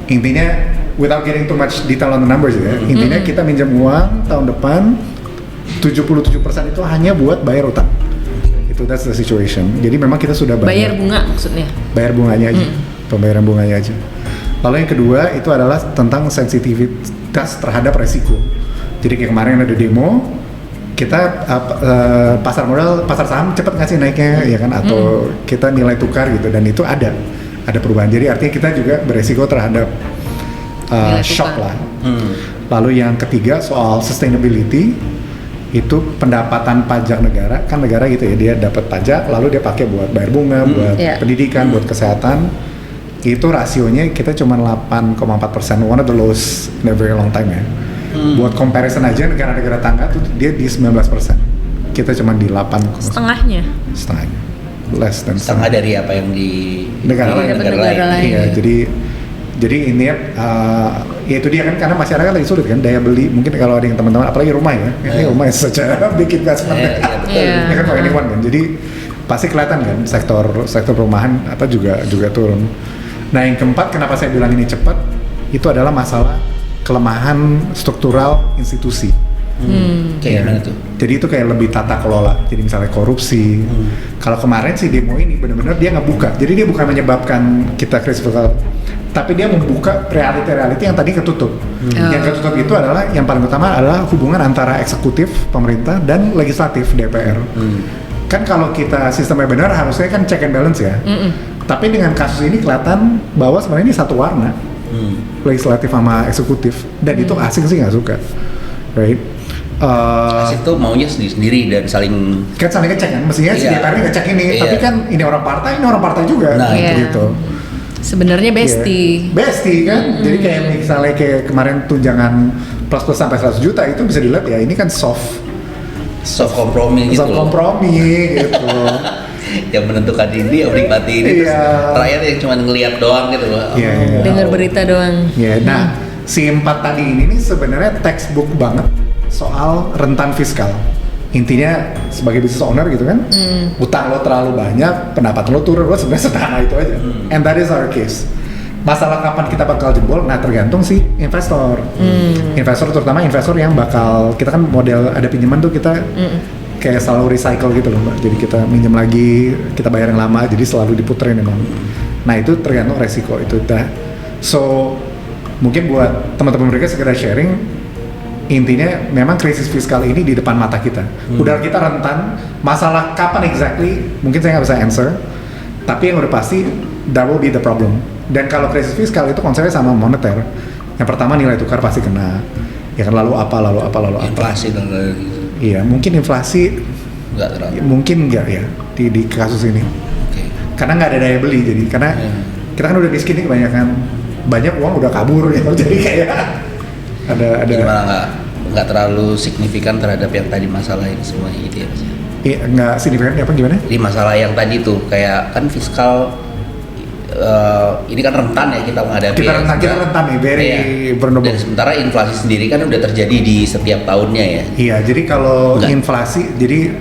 intinya, without getting too much detail on the numbers ya, intinya kita minjam uang tahun depan 77% itu hanya buat bayar utang. Itu that's the situation. Jadi memang kita sudah Bayar bunga maksudnya? Bayar bunganya aja, pembayaran bunganya aja. Lalu yang kedua itu adalah tentang sensitivitas terhadap resiko. Jadi kayak kemarin ada demo, kita pasar modal, pasar saham cepat ngasih naiknya ya kan, atau kita nilai tukar gitu, dan itu ada perubahan. Jadi artinya kita juga beresiko terhadap shock lah. Lalu yang ketiga soal sustainability, itu pendapatan pajak negara, kan negara gitu ya, dia dapat pajak lalu dia pakai buat bayar bunga, buat pendidikan, buat kesehatan. Itu rasionya kita cuma 8,4%, one of the lowest in a very long time ya. Buat comparison aja negara-negara tangga tuh dia di 19%. Kita cuma di 8. Setengahnya. Less than Setengah dari apa yang di negara lain. Iya, jadi ini ya itu dia kan, karena masyarakat lagi sulit kan daya beli. Mungkin kalau ada yang teman-teman, apalagi rumah ya, ini rumah yang secara bikin investment. Ini kan for anyone kan. Jadi pasti kelihatan kan sektor perumahan apa juga turun. Nah yang keempat, kenapa saya bilang ini cepat, itu adalah masalah kelemahan struktural institusi. Kayak gimana tuh? Jadi itu kayak lebih tata kelola. Jadi misalnya korupsi. Kalau kemarin sih demo ini benar-benar dia nggak buka. Jadi dia bukan menyebabkan kita krisis fiskal, tapi dia membuka reality yang tadi ketutup. Yang ketutup itu adalah yang paling utama adalah hubungan antara eksekutif pemerintah dan legislatif DPR. Kan kalau kita sistemnya benar harusnya kan check and balance ya. Tapi dengan kasus ini kelihatan bahwa sebenarnya ini satu warna, legislatif sama eksekutif, dan itu asing sih nggak suka, right? Asik tuh maunya sendiri dan saling ngecek kan, mestinya si DPR ngecek ini, tapi kan ini orang partai juga, gitu. Sebenarnya bestie kan, jadi kayak misalnya kayak kemarin tunjangan plus sampai 100 juta itu bisa dilihat ya, ini kan soft kompromi gitu. Gitu. Yang menentukan ini, yang menikmati ini, terus rakyat yang cuma ngelihat doang gitu loh. Dengar berita doang. Nah, si 4 tadi ini nih sebenarnya textbook banget soal rentan fiskal. Intinya sebagai business owner gitu kan, utang lo terlalu banyak, pendapatan lo turun, lo sebenarnya sederhana itu aja. And that is our case. Masalah kapan kita bakal jebol, nah tergantung sih investor. Investor, terutama investor yang bakal, kita kan model ada pinjaman tuh kita kayak selalu recycle gitu loh Mbak. Jadi kita minjem lagi, kita bayar yang lama, jadi selalu diputerin emang. Nah itu tergantung resiko itu dah. So mungkin buat teman-teman mereka segera sharing. Intinya memang krisis fiskal ini di depan mata kita. Udah kita rentan, masalah kapan exactly mungkin saya nggak bisa answer. Tapi yang udah pasti that will be the problem. Dan kalau krisis fiskal itu konsepnya sama moneter. Yang pertama nilai tukar pasti kena. Ya kan lalu apa. Inflasi dan gitu. Iya, mungkin inflasi nggak terlalu. Mungkin nggak ya di kasus ini. Karena nggak ada daya beli, jadi karena kita kan udah miskin nih kebanyakan, banyak uang udah kabur ya, jadi kayak ada. Jadi malah nggak terlalu signifikan terhadap yang tadi masalah ini semuanya gitu ya Mas? Iya, nggak signifikan apa gimana? Di masalah yang tadi tuh kayak kan fiskal ini kan rentan ya kita menghadapi. Kita rentan nih, very vulnerable. Dan sementara inflasi sendiri kan udah terjadi di setiap tahunnya ya. Iya, jadi kalau inflasi, jadi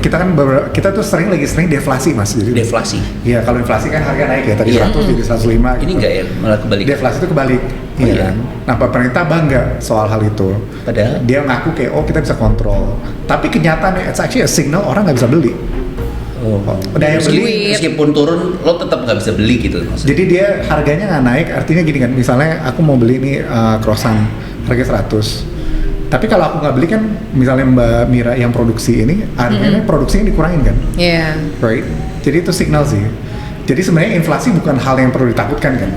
kita tuh sering deflasi Mas. Jadi deflasi. Iya, kalau inflasi kan harga naik ya, tadi 100 jadi 105 gitu. Ini enggak ya, malah kebalik. Deflasi itu kebalik. Iya. Nah, pemerintah bangga soal hal itu. Padahal dia ngaku kayak kita bisa kontrol. Tapi kenyataannya it's actually a signal orang nggak bisa beli. Daya beli meskipun turun lo tetap nggak bisa beli gitu maksudnya. Jadi dia harganya nggak naik, artinya gini kan, misalnya aku mau beli nih croissant harga 100, tapi kalau aku nggak beli kan, misalnya Mbak Mira yang produksi ini harganya produksinya dikurangin kan, right? Jadi itu signal sih. Jadi sebenarnya inflasi bukan hal yang perlu ditakutkan kan.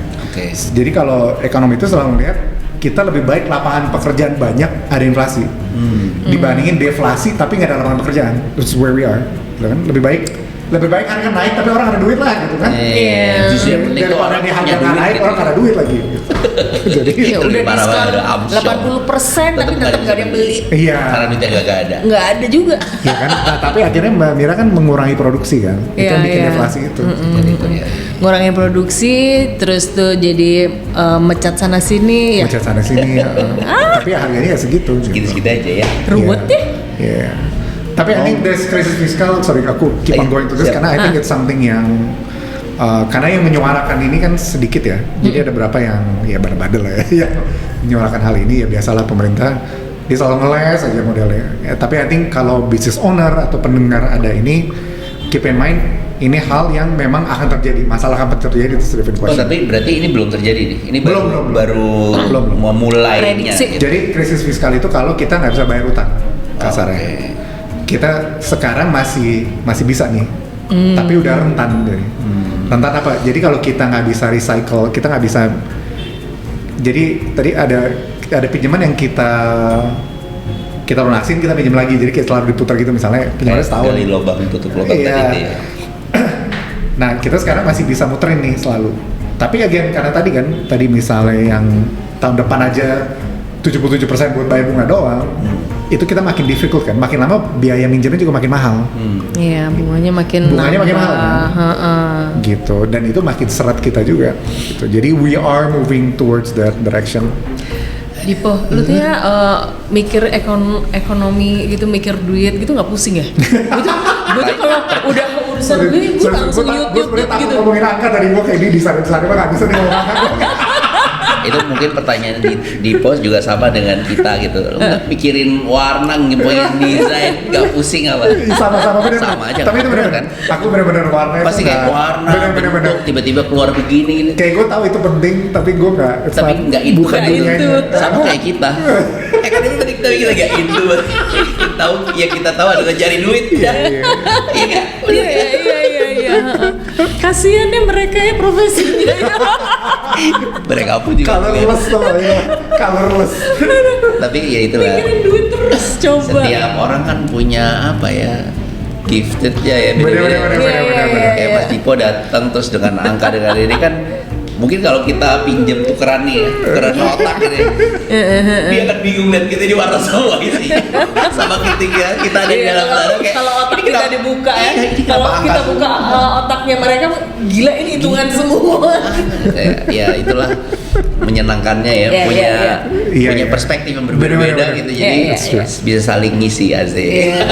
Jadi kalau ekonomi itu selalu melihat kita lebih baik lapangan pekerjaan banyak ada inflasi dibandingin deflasi tapi nggak ada lapangan pekerjaan. That's where we are. Kan lebih baik harga naik tapi orang ada duit lah gitu kan. Justru yang penting tuh orang harga nggak naik orang ada duit lagi. Jadi ya udah diskon 80% tapi tetap nggak ada yang beli. Iya. Karena duitnya nggak ada juga. Iya kan. Nah, tapi akhirnya Mbak Mira kan mengurangi produksi kan. Itu yang bikin deflasi itu. Ngurangi produksi terus tuh jadi mecat sana sini ya. Mecat sana sini. Tapi harganya ya segitu. Segitu aja ya. Ruwet deh. Iya. Tapi I think this krisis fiskal, aku keep on going to this karena I think it's something yang karena yang menyuarakan ini kan sedikit ya. Jadi ada beberapa yang ya bandel lah ya, yang menyuarakan hal ini ya biasalah pemerintah dia selalu ngeles aja modelnya. Ya, tapi I think kalau business owner atau pendengar ada ini, keep in mind ini hal yang memang akan terjadi, masalah akan terjadi itu different question. Tapi berarti ini belum terjadi nih. Ini belum mau mulainya. Gitu. Jadi krisis fiskal itu kalau kita nggak bisa bayar utang kasarnya. Kita sekarang masih bisa nih, tapi udah rentan dari rentan apa? Jadi kalau kita nggak bisa recycle, kita nggak bisa. Jadi tadi ada pinjaman yang kita kita lunasin, kita pinjam lagi, jadi kayak selalu diputar gitu, misalnya pinjamnya setahun. Gali lubang, tutup lubang Iya. tadi ya. Nah kita sekarang masih bisa muterin nih selalu. Tapi again karena tadi misalnya yang tahun depan aja 77% buat bayar bunga doang, itu kita makin difficult kan, makin lama biaya minjemnya juga makin mahal. Iya, bunganya makin Bunganya makin nambah. mahal kan? Gitu, dan itu makin seret kita juga. Gitu. Jadi we are moving towards that direction. Dipo, lu tuh ya mikir ekonomi gitu, mikir duit gitu nggak pusing ya? Gue tuh kalau udah urusan duit gue langsung gue yut gitu. ngomongin angka tadi, gue kayak ini di sana mah nggak bisa nih ngomong angka. Itu mungkin pertanyaan di post juga sama dengan kita gitu. Lu nggak mikirin warna, ngipoin desain, nggak pusing apa? Sama-sama bener. Sama aja. Tapi itu bener kan? Aku bener-bener warna. Pasti kayak warna, bener-bener. bentuk, tiba-tiba keluar begini gitu. Kayak gue tahu itu penting, tapi gue nggak. Tapi nggak into. Bukan Nggak dunianya. into. Sama kayak kita. Kan itu tadi kita nggak into. Tahu ya kita tahu adalah cari duit. Iya. Iya nggak? Iya. Kasian deh mereka ya profesinya. Mereka pun juga. Colorless tuh ya. Colorless. Tapi ya itulah. Mikirin duit terus coba. Setiap orang kan punya apa ya, gifted ya beda-beda. Bener. Kayak Mas Dipo datang terus dengan angka dengan ini kan mungkin kalau kita pinjam tukeran nih ya, tukeran otak gitu ya, dia akan bingung lihat kita di warna semua gitu sama ketika kita ada di dalam sana kayak Kalau otak ini kita kenapa- dibuka ya, Iya, ini kalau kenapa kita angka buka otaknya mereka gila ini hitungan semua. ya itulah menyenangkannya ya, Iya, punya iya. Iya, punya iya. perspektif yang berbeda-beda Bener-bener. gitu, jadi Iya, iya. bisa saling ngisi asik. Iya.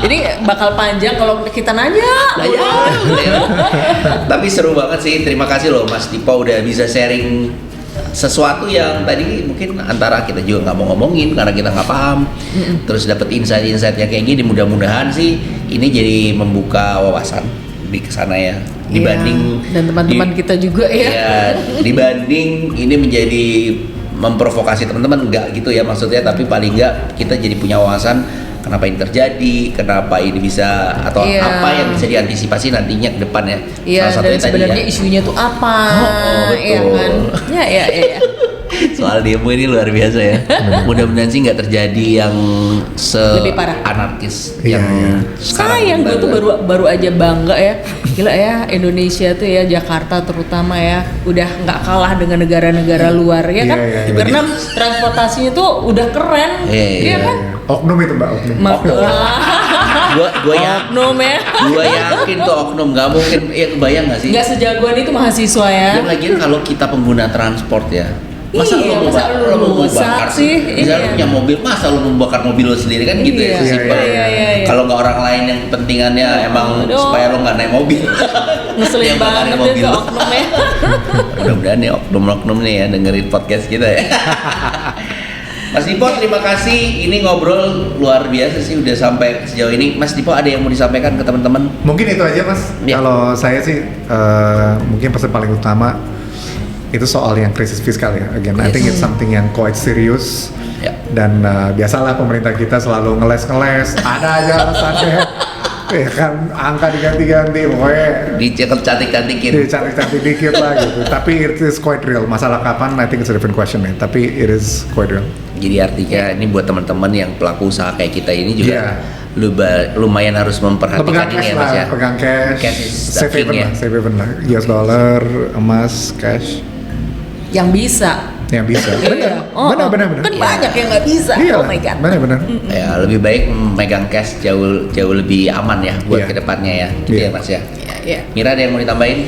Ini bakal panjang kalau kita nanya. Nah, ya. Tapi seru banget sih, terima kasih loh Mas Dipo udah bisa sharing sesuatu yang tadi mungkin antara kita juga nggak mau ngomongin karena kita nggak paham, terus dapet insight-insight yang kayak gini. Mudah-mudahan sih ini jadi membuka wawasan di kesana ya, dibanding dan teman-teman kita juga ya. ya, dibanding ini menjadi memprovokasi teman-teman, enggak gitu ya maksudnya, tapi paling enggak kita jadi punya wawasan kenapa ini terjadi, kenapa ini bisa, atau Iya. apa yang bisa diantisipasi nantinya ke depan ya. Iya, Salah satunya dan tadi sebenarnya ya, isunya tuh apa? betul. Iya kan? Ya. soal demo ini luar biasa ya. Mudah-mudahan sih nggak terjadi yang Lebih parah. anarkis Iya, yang iya. sekarang. Sayang gue tuh baru aja bangga ya. Gila ya, Indonesia tuh ya, Jakarta terutama ya, udah nggak kalah dengan negara-negara luar ya kan? Iya, iya. Karena transportasinya tuh udah keren. Iya, Iya kan? Oknum itu Mbak, oknum. Gua ya, Oknum ya. gua yakin tuh oknum nggak mungkin. Ya kebayang nggak sih? Nggak sejagoan itu mahasiswa ya. Dan lagian kalau kita pengguna transport ya, masa Iya, lu masa lu mau rusak bakar sih? Misalnya lu Iya. punya mobil, masa lu mau bakar mobil lu sendiri kan gitu ya, Iya, sesimpel. iya. Kalau nggak orang lain yang pentingannya emang Aduh. supaya lu nggak naik mobil. Ngeselin Yang bakarin banget mobil ya lu. oknum ya. Mudah-mudahan nih oknum-oknum nih ya dengerin podcast kita ya. Mas Dipo, terima kasih. Ini ngobrol luar biasa sih udah sampai sejauh ini. Mas Dipo, ada yang mau disampaikan ke teman-teman? Mungkin itu aja Mas. Iya. Kalau saya sih mungkin pesan paling utama itu soal yang krisis fiskal ya. Again, I think it's something yang quite serious. Ya. Dan biasalah pemerintah kita selalu ngeles-ngeles, ada aja alasannya. Ya kan, angka diganti-ganti, pokoknya Dicantik-cantikin. cantik-cantik dikit lah gitu. Tapi it is quite real. Masalah kapan, I think it's a different question ya. Tapi it is quite real. Jadi artinya ini buat teman-teman yang pelaku usaha kayak kita ini juga lumayan harus memperhatikan Pegang ini cash ya Mas lah, ya. pegang cash, Cash is the safe king haven ya. lah, safe haven lah. US dollar, emas, cash, Yang bisa. yang bisa. Iya. Benar. Kan banyak yang nggak bisa. Iya, Oh my god. benar. Ya lebih baik memegang cash jauh lebih aman ya buat Iya. kedepannya ya. Gitu Iya. ya Mas ya. Iya. Mira, ada yang mau ditambahin?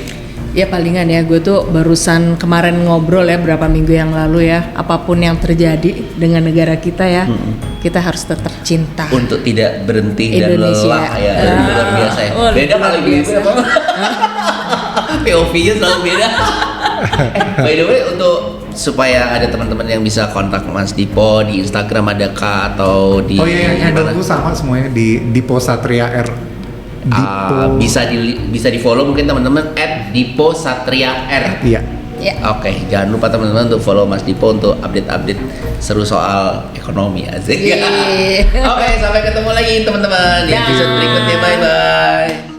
Ya palingan ya, gue tuh barusan kemarin ngobrol ya berapa minggu yang lalu ya, apapun yang terjadi dengan negara kita ya, kita harus tetap cinta. Untuk tidak berhenti dan Indonesia. lelah ya, luar biasa ya. Oh, Beda luar kali biasa. POV-nya selalu beda. By the way, untuk supaya ada teman-teman yang bisa kontak Mas Dipo di Instagram ada kah atau di Oh iya, yang mana? handle sama semuanya di Dipo Satria R. Dipo. Bisa di follow mungkin teman-teman @dipo_satria_r. Iya. Ya. Oke, jangan lupa teman-teman untuk follow Mas Dipo untuk update-update seru soal ekonomi asik. Yeay. Oke, sampai ketemu lagi teman-teman di Dah. episode berikutnya. Bye bye.